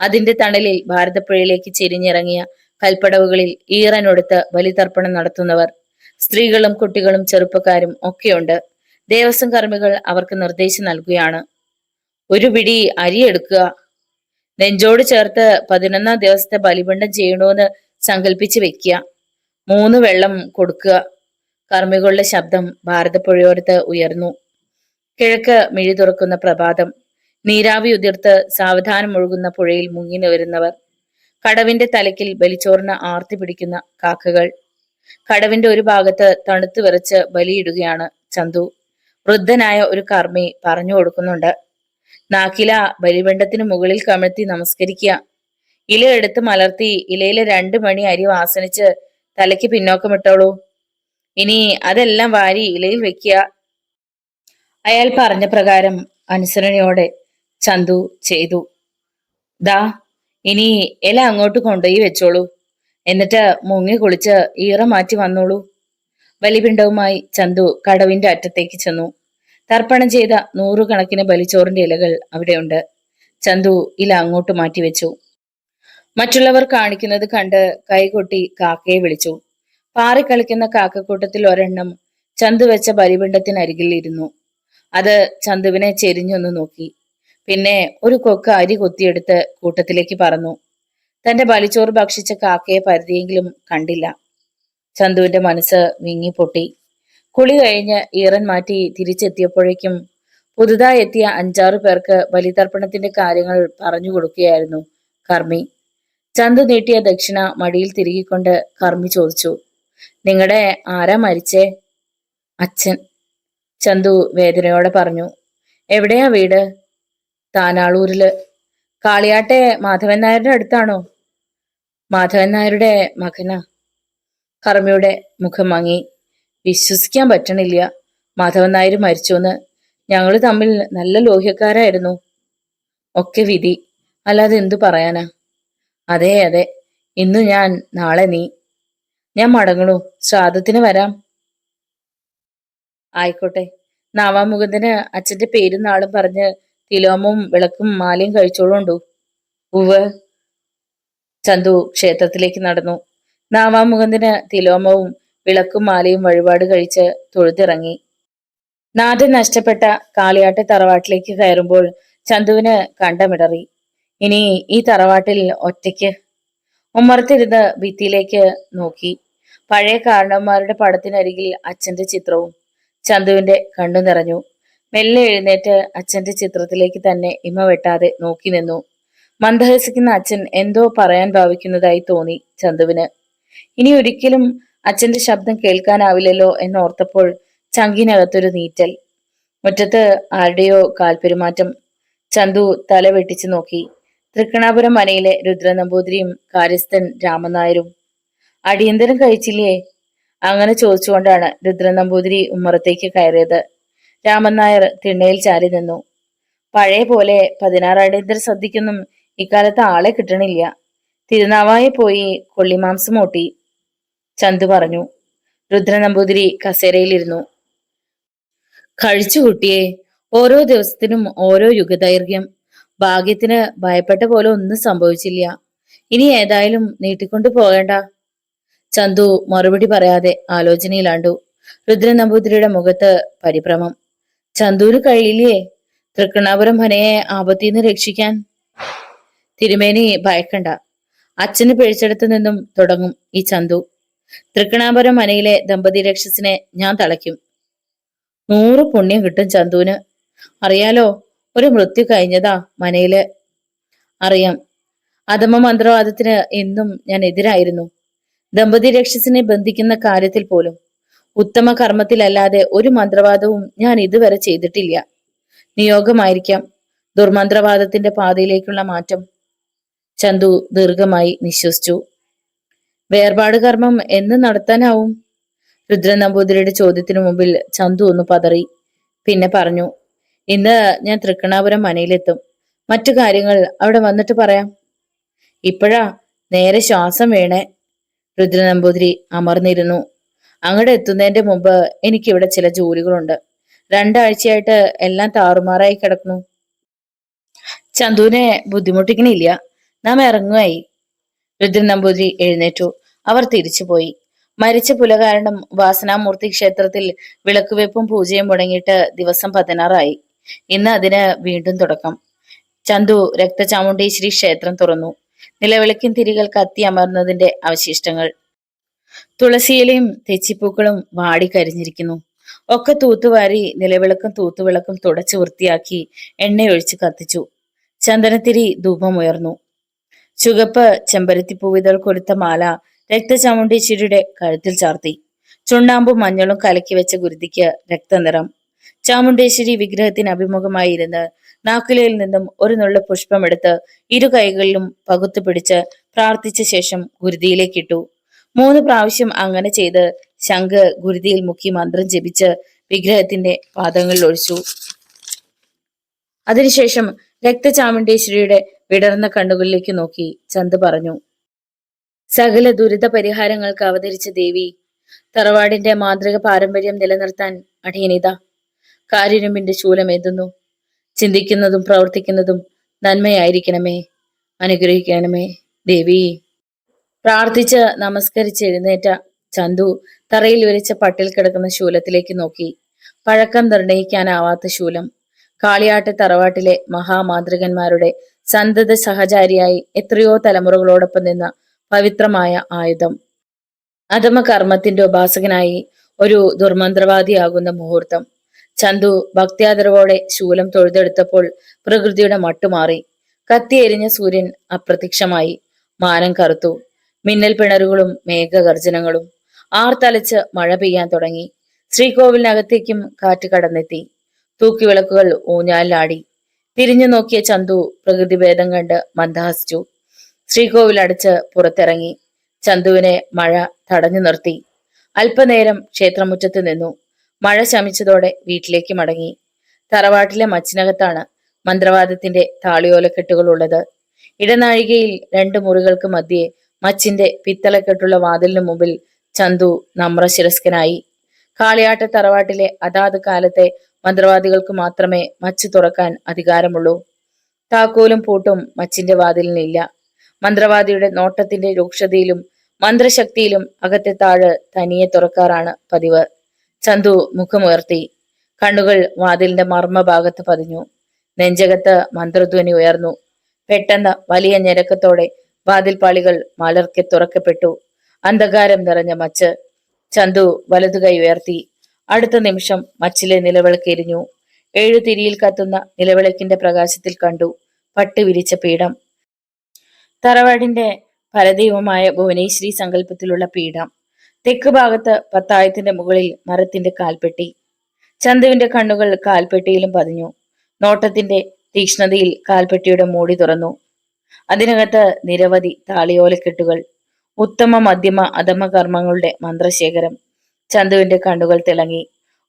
അതിന്റെ തണലിൽ ഭാരതപ്പുഴയിലേക്ക് ചെരിഞ്ഞിറങ്ങിയ കൽപ്പടവുകളിൽ ഈറനൊടുത്ത് ബലിതർപ്പണം നടത്തുന്നവർ. സ്ത്രീകളും കുട്ടികളും ചെറുപ്പക്കാരും ഒക്കെയുണ്ട്. ദേവസ്വം കർമ്മികൾ അവർക്ക് നിർദ്ദേശം നൽകുകയാണ്. ഒരു പിടി അരിയെടുക്കുക. നെഞ്ചോട് ചേർത്ത് 11-ാം ദിവസത്തെ ബലിപണ്ഡം ചെയ്യണോന്ന് സങ്കല്പിച്ച് വെക്കുക. 3 വെള്ളം കൊടുക്കുക. കർമ്മികളുടെ ശബ്ദം ഭാരതപ്പുഴയോരത്ത് ഉയർന്നു. കിഴക്ക് മിഴി തുറക്കുന്ന പ്രഭാതം. നീരാവി ഉതിർത്ത് സാവധാനം ഒഴുകുന്ന പുഴയിൽ മുങ്ങി വരുന്നവർ. കടവിന്റെ തലയ്ക്കിൽ ബലിച്ചോറിന് ആർത്തി പിടിക്കുന്ന കാക്കകൾ. കടവിന്റെ ഒരു ഭാഗത്ത് തണുത്തു വിറച്ച് ബലിയിടുകയാണ് ചന്തു. വൃദ്ധനായ ഒരു കർമ്മി പറഞ്ഞു കൊടുക്കുന്നുണ്ട്. നാക്കില ബലിപണ്ഡത്തിന് മുകളിൽ കമഴ്ത്തി നമസ്കരിക്കുക. ഇല എടുത്ത് മലർത്തി ഇലയിലെ 2 മണി അരി വാസനിച്ച് തലയ്ക്ക് പിന്നോക്കമിട്ടോളൂ. ഇനി അതെല്ലാം വാരി ഇലയിൽ വെക്കുക. അയാൾ പറഞ്ഞ പ്രകാരം അനുസരണയോടെ ചന്തു ചെയ്തു. ദാ ഇനി ഇല അങ്ങോട്ട് കൊണ്ടുപോയി വെച്ചോളൂ. എന്നിട്ട് മുങ്ങി കുളിച്ച് ഈറ മാറ്റി വന്നോളൂ. ബലിപിണ്ഡവുമായി ചന്തു കടവിന്റെ അറ്റത്തേക്ക് ചെന്നു. തർപ്പണം ചെയ്ത 100 കണക്കിന് ബലിച്ചോറിന്റെ ഇലകൾ അവിടെയുണ്ട്. ചന്തു ഇല അങ്ങോട്ട് മാറ്റിവെച്ചു. മറ്റുള്ളവർ കാണിക്കുന്നത് കണ്ട് കൈകൊട്ടി കാക്കയെ വിളിച്ചു. പാറിക്കളിക്കുന്ന കാക്കക്കൂട്ടത്തിൽ ഒരെണ്ണം ചന്തു വെച്ച ബലിപിണ്ഡത്തിനരികിൽ ഇരുന്നു. അത് ചന്തുവിനെ ചെരിഞ്ഞൊന്നു നോക്കി. പിന്നെ ഒരു കൊക്ക് അരി കൊത്തിയെടുത്ത് കൂട്ടത്തിലേക്ക് പറന്നു. തന്റെ ബലിച്ചോറ് ഭക്ഷിച്ച കാക്കയെ പരിധിയെങ്കിലും കണ്ടില്ല. ചന്തുവിന്റെ മനസ്സ് വിങ്ങിപ്പൊട്ടി. കുളി കഴിഞ്ഞ് ഈറൻ മാറ്റി തിരിച്ചെത്തിയപ്പോഴേക്കും പുതുതായി എത്തിയ 5-6 പേർക്ക് ബലിതർപ്പണത്തിന്റെ കാര്യങ്ങൾ പറഞ്ഞു കൊടുക്കുകയായിരുന്നു കർമ്മി. ചന്തു നീട്ടിയ ദക്ഷിണ മടിയിൽ തിരുകിക്കൊണ്ട് കർമ്മി ചോദിച്ചു, നിങ്ങളുടെ ആരാ മരിച്ചേ? അച്ഛൻ. ചന്തു വേദനയോടെ പറഞ്ഞു. എവിടെയാ വീട്? താനാളൂരില്. കാളിയാട്ടെ മാധവൻ നായരുടെ അടുത്താണോ? മാധവൻ നായരുടെ മകനാ. കർമ്മിയുടെ മുഖം മങ്ങി. വിശ്വസിക്കാൻ പറ്റണില്ല. മാധവൻ നായർ മരിച്ചോന്ന്. ഞങ്ങള് തമ്മിൽ നല്ല ലോഹ്യക്കാരായിരുന്നു. ഒക്കെ വിധി, അല്ലാതെ എന്തു പറയാനാ? അതെ അതെ, ഇന്നു ഞാൻ, നാളെ നീ. ഞാൻ മടങ്ങണു. ശ്രാദ്ധത്തിന് വരാം. ആയിക്കോട്ടെ. നാവാമുകുന്ദന് അച്ഛന്റെ പേരും നാളും പറഞ്ഞ് തിലോമവും വിളക്കും മാലയും കഴിച്ചോളുണ്ടു. ഉവ്. ചന്തു ക്ഷേത്രത്തിലേക്ക് നടന്നു. നാവാമുകുന്ദന് തിലോമവും വിളക്കും മാലയും വഴിപാട് കഴിച്ച് തൊഴുതിറങ്ങി. നാഥൻ നഷ്ടപ്പെട്ട കാളിയാട്ടെ തറവാട്ടിലേക്ക് കയറുമ്പോൾ ചന്തുവിന് കണ്ടമിടറി. ഇനി ഈ തറവാട്ടിൽ ഒറ്റയ്ക്ക്. ഉമ്മറത്തിരുന്ന് ഭിത്തിയിലേക്ക് നോക്കി. പഴയ കാരണവന്മാരുടെ പടത്തിനരികിൽ അച്ഛന്റെ ചിത്രവും. ചന്തുവിന്റെ കണ്ണു നിറഞ്ഞു. മെല്ലെ എഴുന്നേറ്റ് അച്ഛന്റെ ചിത്രത്തിലേക്ക് തന്നെ ഇമ വെട്ടാതെ നോക്കി നിന്നു. മന്ദഹസിക്കുന്ന അച്ഛൻ എന്തോ പറയാൻ ഭാവിക്കുന്നതായി തോന്നി ചന്തുവിന്. ഇനി ഒരിക്കലും അച്ഛന്റെ ശബ്ദം കേൾക്കാനാവില്ലല്ലോ എന്നോർത്തപ്പോൾ ചങ്കിനകത്തൊരു നീറ്റൽ. മുറ്റത്ത് ആരുടെയോ കാൽപെരുമാറ്റം. ചന്തു തല വെട്ടിച്ചു നോക്കി. തൃക്കണാപുരം മനയിലെ രുദ്ര നമ്പൂതിരിയും കാര്യസ്ഥൻ രാമനായരും. അടിയന്തരം കഴിച്ചില്ലേ? അങ്ങനെ ചോദിച്ചുകൊണ്ടാണ് രുദ്ര നമ്പൂതിരി ഉമ്മറത്തേക്ക് കയറിയത്. രാമൻ നായർ തിണ്ണയിൽ ചാരി നിന്നു. പഴയ പോലെ 16 അടിയന്തര സദ്യക്കൊന്നും ഇക്കാലത്ത് ആളെ കിട്ടണില്ല. തിരുനാവായി പോയി കൊള്ളിമാംസം ഓട്ടി. ചന്തു പറഞ്ഞു. രുദ്ര നമ്പൂതിരി കസേരയിലിരുന്നു. കഴിച്ചു കുട്ടിയെ. ഓരോ ദിവസത്തിനും ഓരോ യുഗദൈർഘ്യം. ഭാഗ്യത്തിന് ഭയപ്പെട്ട പോലെ ഒന്നും സംഭവിച്ചില്ല. ഇനി ഏതായാലും നീട്ടിക്കൊണ്ടു പോകേണ്ട. ചന്തു മറുപടി പറയാതെ ആലോചനയിലാണ്ടു. രുദ്ര നമ്പൂതിരിയുടെ മുഖത്ത് പരിഭ്രമം. ചന്തുവിന് കഴിയില്ലേ തൃക്കണാപുരം മനയെ ആപത്തിന്ന് രക്ഷിക്കാൻ? തിരുമേനി ഭയക്കണ്ട. അച്ഛന് പിഴച്ചെടുത്തു നിന്നും തുടങ്ങും ഈ ചന്തു. തൃക്കണാപുരം മനയിലെ ദമ്പതി രക്ഷസിനെ ഞാൻ തളയ്ക്കും. 100 പുണ്യം കിട്ടും ചന്തുവിന്. അറിയാലോ, ഒരു മൃത്യു കഴിഞ്ഞതാ മനയില്. അറിയാം. അധമ മന്ത്രവാദത്തിന് എന്നും ഞാൻ എതിരായിരുന്നു. ദമ്പതി രക്ഷസിനെ ബന്ധിക്കുന്ന കാര്യത്തിൽ പോലും. ഉത്തമ കർമ്മത്തിലല്ലാതെ ഒരു മന്ത്രവാദവും ഞാൻ ഇതുവരെ ചെയ്തിട്ടില്ല. നിയോഗമായിരിക്കാം ദുർമന്ത്രവാദത്തിന്റെ പാതയിലേക്കുള്ള മാറ്റം. ചന്തു ദീർഘമായി നിശ്വസിച്ചു. വേർപാട് കർമ്മം എന്ന് നടത്താനാവും? രുദ്രൻ നമ്പൂതിരിയുടെ ചോദ്യത്തിനു മുമ്പിൽ ചന്തു ഒന്ന് പതറി. പിന്നെ പറഞ്ഞു, ഇന്ന് ഞാൻ തൃക്കണാപുരം മനയിലെത്തും. മറ്റു കാര്യങ്ങൾ അവിടെ വന്നിട്ട് പറയാം. ഇപ്പോഴാ നേരെ ശ്വാസം വീണേ. രുദ്രൻ നമ്പൂതിരി അമർന്നിരുന്നു. അങ്ങടെ എത്തുന്നതിന്റെ മുമ്പ് എനിക്കിവിടെ ചില ജോലികളുണ്ട്. 2 ആഴ്ചയായിട്ട് എല്ലാം താറുമാറായി കിടക്കുന്നു. ചന്തുവിനെ ബുദ്ധിമുട്ടിക്കണില്ല. നാം ഇറങ്ങുകയായി. രുദ്രൻ നമ്പൂതിരി എഴുന്നേറ്റു. അവർ തിരിച്ചുപോയി. മരിച്ച പുല കാരണം വാസനാമൂർത്തി ക്ഷേത്രത്തിൽ വിളക്കുവെപ്പും പൂജയും മുടങ്ങിയിട്ട് ദിവസം 16 ഇന്ന് അതിന് വീണ്ടും തുടക്കം. ചന്തു രക്തചാമുണ്ടേശ്വരി ക്ഷേത്രം തുറന്നു. നിലവിളക്കിൻ തിരികൾ കത്തി അമർന്നതിന്റെ അവശിഷ്ടങ്ങൾ. തുളസിയിലയും തെച്ചിപ്പൂക്കളും വാടിക്കരിഞ്ഞിരിക്കുന്നു. ഒക്കെ തൂത്തുവാരി നിലവിളക്കും തൂത്തുവിളക്കും തുടച്ചു വൃത്തിയാക്കി എണ്ണയൊഴിച്ച് കത്തിച്ചു. ചന്ദനത്തിരി ധൂപമുയർന്നു. ചുവപ്പ് ചെമ്പരത്തിപ്പൂവിതൾ കൊടുത്ത മാല രക്തചാമുണ്ടേശ്വരിയുടെ കഴുത്തിൽ ചാർത്തി. ചുണ്ണാമ്പും മഞ്ഞളും കലക്കി വെച്ച ഗുരുതിക്ക് രക്തനിറം. ചാമുണ്ടേശ്വരി വിഗ്രഹത്തിന് അഭിമുഖമായി ഇരുന്ന് നാക്കുലയിൽ നിന്നും ഒരു നുള്ള പുഷ്പമെടുത്ത് 2 കൈകളിലും പകുത്തു പിടിച്ച് പ്രാർത്ഥിച്ച ശേഷം ഗുരുതിയിലേക്കിട്ടു. 3 പ്രാവശ്യം അങ്ങനെ ചെയ്ത് ശംഖ് ഗുരുതിയിൽ മുക്കി മന്ത്രം ജപിച്ച് വിഗ്രഹത്തിന്റെ പാദങ്ങളിൽ ഒഴിച്ചു. അതിനുശേഷം രക്തചാമുണ്ടേശ്വരിയുടെ വിടർന്ന കണ്ണുകളിലേക്ക് നോക്കി ചന്ത് പറഞ്ഞു, സകല ദുരിത പരിഹാരങ്ങൾക്ക് അവതരിച്ച ദേവി, തറവാടിന്റെ മാന്ത്രിക പാരമ്പര്യം നിലനിർത്താൻ അടിയനിത കാരിരുമ്പിന്റെ ശൂലമേതുന്നു. ചിന്തിക്കുന്നതും പ്രവർത്തിക്കുന്നതും നന്മയായിരിക്കണമേ, അനുഗ്രഹിക്കണമേ ദേവി. പ്രാർത്ഥിച്ച് നമസ്കരിച്ച് എഴുന്നേറ്റ ചന്തു തറയിൽ വിരിച്ച പട്ടിൽ കിടക്കുന്ന ശൂലത്തിലേക്ക് നോക്കി. പഴക്കം നിർണയിക്കാനാവാത്ത ശൂലം. കാളിയാട്ട് തറവാട്ടിലെ മഹാമാന്ത്രികന്മാരുടെ സന്തത സഹചാരിയായി എത്രയോ തലമുറകളോടൊപ്പം നിന്ന പവിത്രമായ ആയുധം. അധമ കർമ്മത്തിന്റെ ഉപാസകനായി ഒരു ദുർമന്ത്രവാദിയാകുന്ന മുഹൂർത്തം. ചന്തു ഭക്ത്യാദരവോടെ ശൂലം തൊഴുതെടുത്തപ്പോൾ പ്രകൃതിയുടെ മട്ടുമാറി. കത്തിയെരിഞ്ഞ സൂര്യൻ അപ്രത്യക്ഷമായി. മാനം കറുത്തു. മിന്നൽ പിണറുകളും മേഘഗർജനങ്ങളും. ആർത്തലച്ച് മഴ പെയ്യാൻ തുടങ്ങി. ശ്രീകോവിലിനകത്തേക്കും കാറ്റ് കടന്നെത്തി. തൂക്കിവിളക്കുകൾ ഊഞ്ഞാലാടി. തിരിഞ്ഞു നോക്കിയ ചന്തു പ്രകൃതിഭേദം കണ്ട് മന്ദഹസിച്ചു. ശ്രീകോവിൽ അടച്ച് പുറത്തിറങ്ങി. ചന്തുവിനെ മഴ തടഞ്ഞു നിർത്തി. അല്പനേരം ക്ഷേത്രമുറ്റത്ത് നിന്നു. മഴ ശമിച്ചതോടെ വീട്ടിലേക്ക് മടങ്ങി. തറവാട്ടിലെ മച്ചിനകത്താണ് മന്ത്രവാദത്തിന്റെ താളിയോലക്കെട്ടുകൾ ഉള്ളത്. ഇടനാഴികയിൽ 2 മുറികൾക്ക് മധ്യേ മച്ചിന്റെ പിത്തളക്കെട്ടുള്ള വാതിലിനു മുമ്പിൽ ചന്തു നമ്രശിരസ്കനായി. കാളിയാട്ട തറവാട്ടിലെ അതാത് കാലത്തെ മന്ത്രവാദികൾക്ക് മാത്രമേ മച്ച് തുറക്കാൻ അധികാരമുള്ളൂ. താക്കോലും പൂട്ടും മച്ചിന്റെ വാതിലിനില്ല. മന്ത്രവാദിയുടെ നോട്ടത്തിന്റെ രൂക്ഷതയിലും മന്ത്രശക്തിയിലും അകത്തെ താഴ് തനിയെ തുറക്കാറാണ് പതിവ്. ചന്തു മുഖമുയർത്തി. കണ്ണുകൾ വാതിലിന്റെ മർമ്മഭാഗത്ത് പതിഞ്ഞു. നെഞ്ചകത്ത് മന്ത്രധ്വനി ഉയർന്നു. പെട്ടെന്ന് വലിയ ഞെരക്കത്തോടെ വാതിൽപ്പാളികൾ മലർക്കെ തുറക്കപ്പെട്ടു. അന്ധകാരം നിറഞ്ഞ മച്ച്. ചന്തു വലതുകൈ ഉയർത്തി. അടുത്ത നിമിഷം മച്ചിലെ നിലവിളക്ക് എരിഞ്ഞു. 7 തിരിയിൽ കത്തുന്ന നിലവിളക്കിന്റെ പ്രകാശത്തിൽ കണ്ടു പട്ട് വിരിച്ച പീഠം. തറവാടിന്റെ പരദൈവമായ ഭുവനേശ്വരി സങ്കല്പത്തിലുള്ള പീഠം. തെക്ക് ഭാഗത്ത് പത്തായത്തിന്റെ മുകളിൽ മരത്തിന്റെ കാൽപ്പെട്ടി. ചന്തുവിന്റെ കണ്ണുകൾ കാൽപ്പെട്ടിയിലും പതിഞ്ഞു. നോട്ടത്തിന്റെ തീക്ഷ്ണതയിൽ കാൽപ്പെട്ടിയുടെ മൂടി തുറന്നു. അതിനകത്ത് നിരവധി താളിയോലക്കെട്ടുകൾ. ഉത്തമ മധ്യമ അധമ കർമ്മങ്ങളുടെ മന്ത്രശേഖരം. ചന്തുവിന്റെ കണ്ണുകൾ തിളങ്ങി.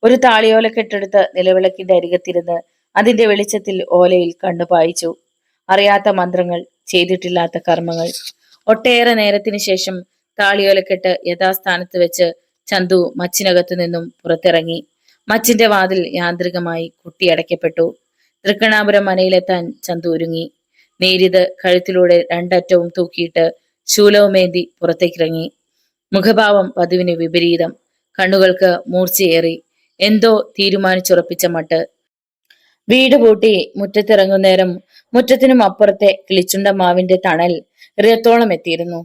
ഒരു താളിയോലക്കെട്ടെടുത്ത് നിലവിളക്കിന്റെ അരികത്തിരുന്ന് അതിന്റെ വെളിച്ചത്തിൽ ഓലയിൽ കണ്ണു പായിച്ചു. അറിയാത്ത മന്ത്രങ്ങൾ, ചെയ്തിട്ടില്ലാത്ത കർമ്മങ്ങൾ. ഒട്ടേറെ നേരത്തിനു ശേഷം താളിയോലക്കെട്ട് യഥാസ്ഥാനത്ത് വെച്ച് ചന്തു മച്ചിനകത്തു നിന്നും പുറത്തിറങ്ങി. മച്ചിന്റെ വാതിൽ യാന്ത്രികമായി കുട്ടിയടയ്ക്കപ്പെട്ടു. തൃക്കണാപുരം മനയിലെത്താൻ ചന്തു ഒരുങ്ങി. നേരിത് കഴുത്തിലൂടെ 2 അറ്റവും തൂക്കിയിട്ട് ശൂലവുമേന്തി പുറത്തേക്കിറങ്ങി. മുഖഭാവം പതിവിന് വിപരീതം. കണ്ണുകൾക്ക് മൂർച്ചയേറി. എന്തോ തീരുമാനിച്ചുറപ്പിച്ച മട്ട്. വീട് പൂട്ടി മുറ്റത്തിറങ്ങുന്നേരം മുറ്റത്തിനും അപ്പുറത്തെ കിളിച്ചുണ്ട മാവിന്റെ തണൽ ഇറയത്തോളം എത്തിയിരുന്നു.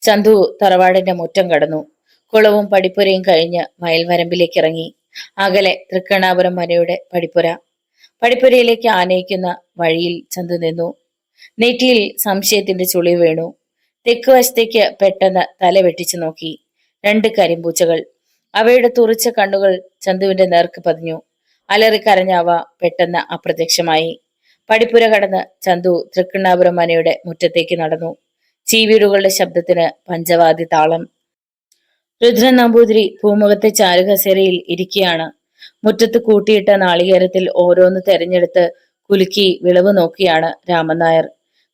ചന്തു തറവാടിന്റെ മുറ്റം കടന്നു. കുളവും പടിപ്പുരയും കഴിഞ്ഞ് വയൽവരമ്പിലേക്ക് ഇറങ്ങി. അകലെ തൃക്കണാപുരം മനയുടെ പടിപ്പുര. പടിപ്പുരയിലേക്ക് ആനയിക്കുന്ന വഴിയിൽ ചന്തു നിന്നു. നെറ്റിയിൽ സംശയത്തിന്റെ ചുളി വീണു. തെക്ക് വശത്തേക്ക് പെട്ടെന്ന് തല വെട്ടിച്ചു നോക്കി. 2 കരിമ്പൂച്ചകൾ. അവയുടെ തുറിച്ച കണ്ണുകൾ ചന്തുവിന്റെ നേർക്ക് പതിഞ്ഞു. അലറിക്കരഞ്ഞ അവ പെട്ടെന്ന് അപ്രത്യക്ഷമായി. പടിപ്പുര കടന്ന് ചന്തു തൃക്കണ്ണാപുരം മനയുടെ മുറ്റത്തേക്ക് നടന്നു. ചീവീടുകളുടെ ശബ്ദത്തിന് പഞ്ചവാദ്യ താളം. രുദ്രൻ നമ്പൂതിരി പൂമുഖത്തെ ചാരുകസേരയിൽ ഇരിക്കുകയാണ്. മുറ്റത്ത് കൂട്ടിയിട്ട നാളികേരത്തിൽ ഓരോന്ന് തെരഞ്ഞെടുത്ത് കുലുക്കി വിളവ് നോക്കിയാണ് രാമൻ നായർ.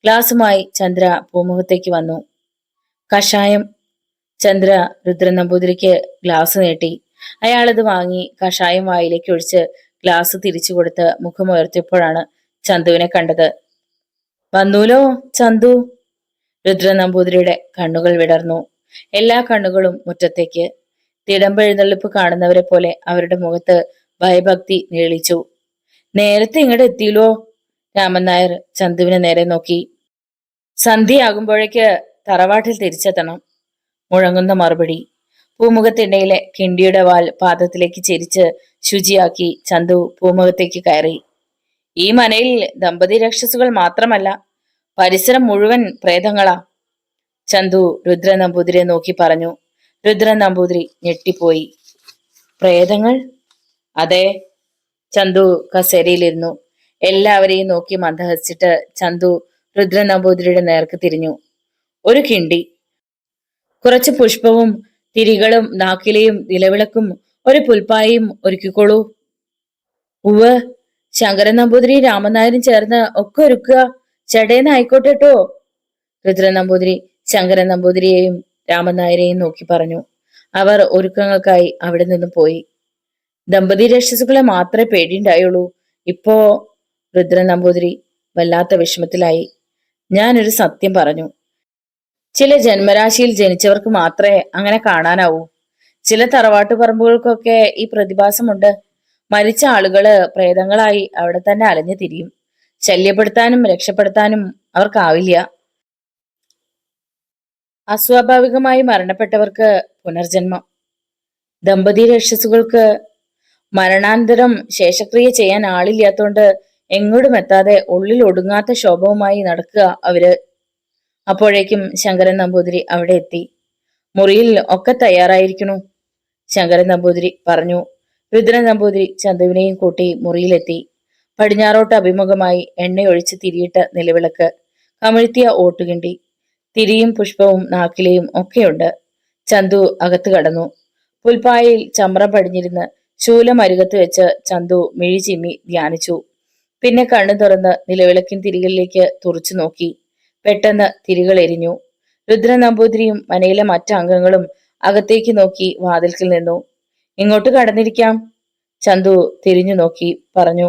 ഗ്ലാസുമായി ചന്ദ്ര പൂമുഖത്തേക്ക് വന്നു. കഷായം. ചന്ദ്ര രുദ്രൻ നമ്പൂതിരിക്ക് ഗ്ലാസ് നീട്ടി. അയാളത് വാങ്ങി കഷായം വായിലേക്ക് ഒഴിച്ച് ഗ്ലാസ് തിരിച്ചു കൊടുത്ത് മുഖമുയർത്തിയപ്പോഴാണ് ചന്തുവിനെ കണ്ടത്. വന്നൂലോ ചന്തു. രുദ്രൻ നമ്പൂതിരിയുടെ കണ്ണുകൾ വിടർന്നു. എല്ലാ കണ്ണുകളും മുറ്റത്തേക്ക്. തിടമ്പെഴുന്നള്ളിപ്പ് കാണുന്നവരെ പോലെ അവരുടെ മുഖത്ത് ഭയഭക്തി നീളിച്ചു. നേരത്തെ ഇങ്ങോട്ട് എത്തിയില്ലോ. രാമൻ നായർ ചന്തുവിനെ നേരെ നോക്കി. സന്ധ്യയാകുമ്പോഴേക്ക് തറവാട്ടിൽ തിരിച്ചെത്തണം. മുഴങ്ങുന്ന മറുപടി. പൂമുഖത്തിണ്ടയിലെ കിണ്ടിയുടെ വാൽ പാദത്തിലേക്ക് ചെരിച്ച് ശുചിയാക്കി ചന്തു പൂമുഖത്തേക്ക് കയറി. ഈ മനയിൽ ദമ്പതി രക്ഷസുകൾ മാത്രമല്ല, പരിസരം മുഴുവൻ പ്രേതങ്ങളാ. ചന്തു രുദ്രൻ നമ്പൂതിരിയെ നോക്കി പറഞ്ഞു. രുദ്രൻ നമ്പൂതിരി ഞെട്ടിപ്പോയി. പ്രേതങ്ങൾ? അതെ. ചന്തു കസേരയിലിരുന്നു. എല്ലാവരെയും നോക്കി മന്ദഹസിച്ചിട്ട് ചന്തു രുദ്രൻ നമ്പൂതിരിയുടെ നേർക്ക് തിരിഞ്ഞു. ഒരു കിണ്ടി, കുറച്ച് പുഷ്പവും തിരികളും നാക്കിലയും നിലവിളക്കും ഒരു പുൽപ്പായും ഒരുക്കിക്കോളൂ. ഉവ്. ശങ്കരൻ നമ്പൂതിരി രാമൻ നായരും ചേർന്ന് ഒക്കെ ഒരുക്കുക. ചടേന്ന് ആയിക്കോട്ടെ ട്ടോ. രുദ്രൻ നമ്പൂതിരി ശങ്കരൻ നമ്പൂതിരിയെയും രാമൻ നായരെയും നോക്കി പറഞ്ഞു. അവർ ഒരുക്കങ്ങൾക്കായി അവിടെ നിന്നും പോയി. ദമ്പതി രക്ഷസുകളെ മാത്രമേ പേടിയുണ്ടായുള്ളൂ. ഇപ്പോ രുദ്രൻ നമ്പൂതിരി വല്ലാത്ത വിഷമത്തിലായി. ഞാനൊരു സത്യം പറഞ്ഞു. ചില ജന്മരാശിയിൽ ജനിച്ചവർക്ക് മാത്രമേ അങ്ങനെ കാണാനാവൂ. ചില തറവാട്ടു പറമ്പുകൾക്കൊക്കെ ഈ പ്രതിഭാസമുണ്ട്. മരിച്ച ആളുകള് പ്രേതങ്ങളായി അവിടെ തന്നെ അലഞ്ഞു തിരിയും. ശല്യപ്പെടുത്താനും രക്ഷപ്പെടുത്താനും അവർക്കാവില്ല. അസ്വാഭാവികമായി മരണപ്പെട്ടവർക്ക് പുനർജന്മം. ദമ്പതി രക്ഷസുകൾക്ക് മരണാനന്തരം ശേഷക്രിയ ചെയ്യാൻ ആളില്ലാത്തോണ്ട് എങ്ങോട്ടും എത്താതെ ഉള്ളിൽ ഒടുങ്ങാത്ത ശോഭവുമായി നടക്കുക അവര്. അപ്പോഴേക്കും ശങ്കരൻ നമ്പൂതിരി അവിടെ എത്തി. മുറിയിൽ ഒക്കെ തയ്യാറായിരിക്കണു, ശങ്കരൻ നമ്പൂതിരി പറഞ്ഞു. രുദ്രൻ നമ്പൂതിരി ചന്തുവിനെയും കൂട്ടി മുറിയിലെത്തി. പടിഞ്ഞാറോട്ട് അഭിമുഖമായി എണ്ണയൊഴിച്ച് തിരിയിട്ട നിലവിളക്ക്, കമിഴ്ത്തിയ ഓട്ടുകിണ്ടി, തിരിയും പുഷ്പവും നാക്കിലെയും ഒക്കെയുണ്ട്. ചന്തു അകത്ത് കടന്നു. പുൽപ്പായയിൽ ചമ്രം പടിഞ്ഞിരുന്ന് ശൂലമരുകത്ത് വെച്ച് ചന്തു മിഴി ചിമ്മി ധ്യാനിച്ചു. പിന്നെ കണ്ണു തുറന്ന് നിലവിളക്കിൻ തിരികളിലേക്ക് തുറച്ചു നോക്കി. പെട്ടെന്ന് തിരികൾ എരിഞ്ഞു. രുദ്രൻ നമ്പൂതിരിയും മനയിലെ മറ്റംഗങ്ങളും അകത്തേക്ക് നോക്കി വാതിൽക്കിൽ നിന്നു. ഇങ്ങോട്ട് കടന്നിരിക്കാം, ചന്തു തിരിഞ്ഞു നോക്കി പറഞ്ഞു.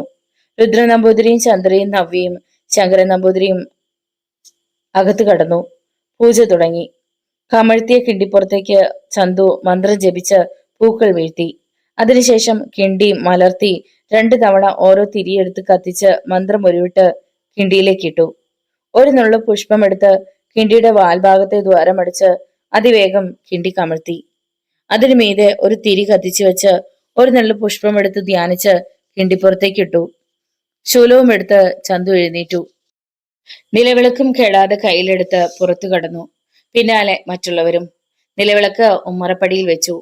രുദ്രൻ നമ്പൂതിരിയും ചന്ദ്രയും നവ്യയും ശങ്കരൻ നമ്പൂതിരിയും അകത്ത് കടന്നു. പൂജ തുടങ്ങി. കമഴ്ത്തിയ കിണ്ടിപ്പുറത്തേക്ക് ചന്തു മന്ത്രം ജപിച്ച് പൂക്കൾ വീഴ്ത്തി. അതിനുശേഷം കിണ്ടി മലർത്തി 2 തവണ ഓരോ തിരിയെടുത്ത് കത്തിച്ച് മന്ത്രം ഉരുവിട്ട് കിണ്ടിയിലേക്കിട്ടു. ഒരു നുള്ളു പുഷ്പമെടുത്ത് കിണ്ടിയുടെ വാൽഭാഗത്തെ ദ്വാരമടിച്ച് അതിവേഗം കിണ്ടി കമഴ്ത്തി. അതിനു മീതെ ഒരു തിരി കത്തിച്ചു വെച്ച് ഒരു നുള്ളു പുഷ്പമെടുത്ത് ധ്യാനിച്ച് കിണ്ടിപ്പുറത്തേക്കിട്ടു. ശൂലവും എടുത്ത് ചന്തു എഴുന്നേറ്റു. നിലവിളക്കും കെടാതെ കയ്യിലെടുത്ത് പുറത്തു കടന്നു. പിന്നാലെ മറ്റുള്ളവരും. നിലവിളക്ക് ഉമ്മറപ്പടിയിൽ വെച്ചു.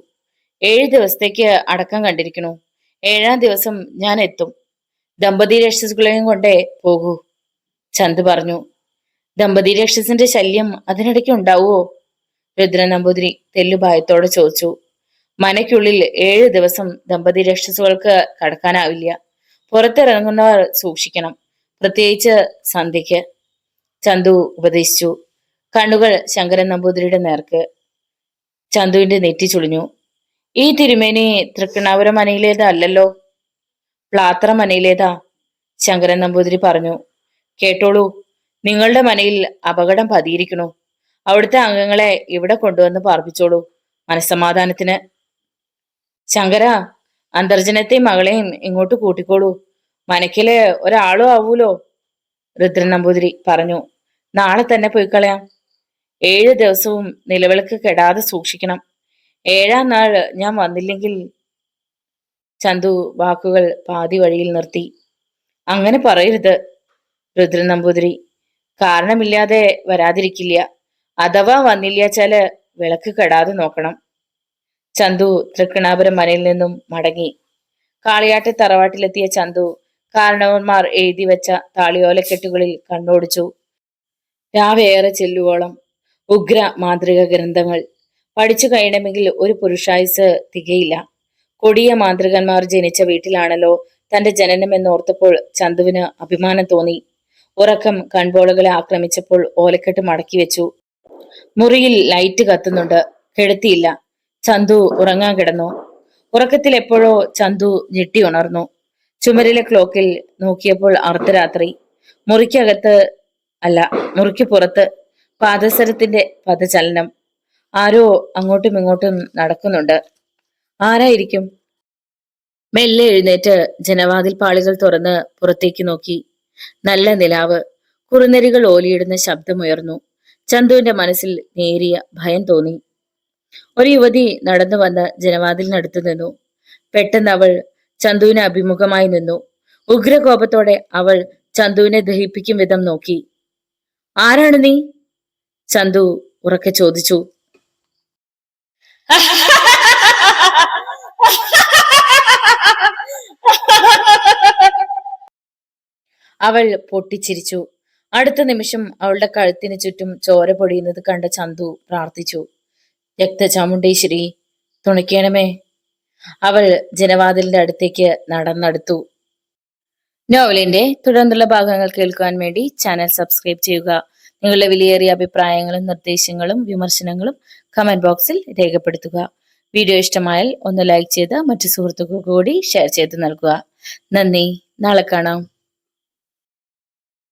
7 ദിവസത്തേക്ക് അടക്കം കണ്ടിരിക്കണു. 7-ാം ദിവസം ഞാൻ എത്തും. ദമ്പതി രക്ഷസുകളെയും കൊണ്ടേ പോകൂ, ചന്തു പറഞ്ഞു. ദമ്പതി രക്ഷസിന്റെ ശല്യം അതിനിടയ്ക്ക് ഉണ്ടാവുമോ? രുദ്രൻ നമ്പൂതിരി തെല്ലുഭയത്തോടെ ചോദിച്ചു. മനയ്ക്കുള്ളിൽ 7 ദിവസം ദമ്പതി രക്ഷസുകൾക്ക് കടക്കാനാവില്ല. പുറത്തിറങ്ങുന്നവർ സൂക്ഷിക്കണം, പ്രത്യേകിച്ച് സന്ധ്യയ്ക്ക്, ചന്തു ഉപദേശിച്ചു. കണ്ണുകൾ ശങ്കരൻ നമ്പൂതിരിയുടെ നേർക്ക്. ചന്തുവിന്റെ നെറ്റി ചുളിഞ്ഞു. ഈ തിരുമേനി തൃക്കണ്ണാപുരം മനയിലേതല്ലോ, പ്ലാത്ര മനയിലേതാ, ശങ്കരൻ നമ്പൂതിരി പറഞ്ഞു. കേട്ടോളൂ, നിങ്ങളുടെ മനയിൽ അപകടം പതിയിരിക്കണു. അവിടുത്തെ അംഗങ്ങളെ ഇവിടെ കൊണ്ടുവന്ന് പാർപ്പിച്ചോളൂ, മനസ്സമാധാനത്തിന്. ശങ്കര, അന്തർജനത്തെയും മകളെയും ഇങ്ങോട്ട് കൂട്ടിക്കോളൂ, മനക്കില് ഒരാളും ആവൂലോ, രുദ്രൻ നമ്പൂതിരി പറഞ്ഞു. നാളെ തന്നെ പോയി കളയാം. 7 ദിവസവും നിലവിളക്ക് കെടാതെ സൂക്ഷിക്കണം. 7-ാം നാൾ ഞാൻ വന്നില്ലെങ്കിൽ. ചന്തു വാക്കുകൾ പാതി വഴിയിൽ നിർത്തി. അങ്ങനെ പറയരുത്, രുദ്രൻ നമ്പൂതിരി. കാരണമില്ലാതെ വരാതിരിക്കില്ല. അഥവാ വന്നില്ലാച്ചാല് വിളക്ക് കെടാതെ നോക്കണം. ചന്തു തൃക്കണ്ണാപുരം മനയിൽ നിന്നും മടങ്ങി. കാളിയാട്ടെ തറവാട്ടിലെത്തിയ ചന്തു കാരണവന്മാർ എഴുതി വെച്ച താളിയോലക്കെട്ടുകളിൽ കണ്ണോടിച്ചു. രാവേറെ ചെല്ലുവോളം ഉഗ്ര മാന്ത്രിക ഗ്രന്ഥങ്ങൾ പഠിച്ചു കഴിയണമെങ്കിൽ ഒരു പുരുഷായുസ് തികയില്ല. കൊടിയ മാന്ത്രികന്മാർ ജനിച്ച വീട്ടിലാണല്ലോ തന്റെ ജനനം എന്നോർത്തപ്പോൾ ചന്തുവിന് അഭിമാനം തോന്നി. ഉറക്കം കൺപോളകളെ ആക്രമിച്ചപ്പോൾ ഓലക്കെട്ട് മടക്കി വെച്ചു. മുറിയിൽ ലൈറ്റ് കത്തുന്നുണ്ട്. കെടുത്തിയില്ല. ചന്തു ഉറങ്ങാൻ കിടന്നു. ഉറക്കത്തിൽ എപ്പോഴോ ചന്തു ഞെട്ടി ഉണർന്നു. ചുമരിലെ ക്ലോക്കിൽ നോക്കിയപ്പോൾ അർദ്ധരാത്രി. മുറിക്കകത്ത് അല്ല, മുറിക്ക് പുറത്ത് പാദസരത്തിന്റെ പദചലനം. ആരോ അങ്ങോട്ടും ഇങ്ങോട്ടും നടക്കുന്നുണ്ട്. ആരായിരിക്കും? മെല്ലെ എഴുന്നേറ്റ് ജനവാതിൽ പാളികൾ തുറന്ന് പുറത്തേക്ക് നോക്കി. നല്ല നിലാവ്. കുറുനരികൾ ഓലിയിടുന്ന ശബ്ദമുയർന്നു. ചന്തുവിന്റെ മനസ്സിൽ നേരിയ ഭയം തോന്നി. ഒരു യുവതി നടന്നു വന്ന് ജനവാതിലിനടുത്ത് നിന്നു. പെട്ടെന്ന് അവൾ ചന്തുവിന് അഭിമുഖമായി നിന്നു. ഉഗ്രകോപത്തോടെ അവൾ ചന്തുവിനെ ദഹിപ്പിക്കും വിധം നോക്കി. ആരാണ് നീ? ചന്തു ഉറക്കെ ചോദിച്ചു. അവൾ പൊട്ടിച്ചിരിച്ചു. അടുത്ത നിമിഷം അവളുടെ കഴുത്തിന് ചുറ്റും ചോര പൊടിയുന്നത് കണ്ട ചന്തു പ്രാർത്ഥിച്ചു. രക്തചാമുണ്ടേശ്വരി, തുണയ്ക്കണമേ. അവൾ ജനവാതിലിന്റെ അടുത്തേക്ക് നടന്നെടുത്തു. നോവലിന്റെ തുടർന്നുള്ള ഭാഗങ്ങൾ കേൾക്കാൻ വേണ്ടി ചാനൽ സബ്സ്ക്രൈബ് ചെയ്യുക. നിങ്ങളുടെ വിലയേറിയ അഭിപ്രായങ്ങളും നിർദ്ദേശങ്ങളും വിമർശനങ്ങളും കമന്റ് ബോക്സിൽ രേഖപ്പെടുത്തുക. വീഡിയോ ഇഷ്ടമായാൽ ഒന്ന് ലൈക്ക് ചെയ്ത് മറ്റു സുഹൃത്തുക്കൾക്ക് കൂടി ഷെയർ ചെയ്ത് നൽകുക. നന്ദി. നാളെ കാണാം.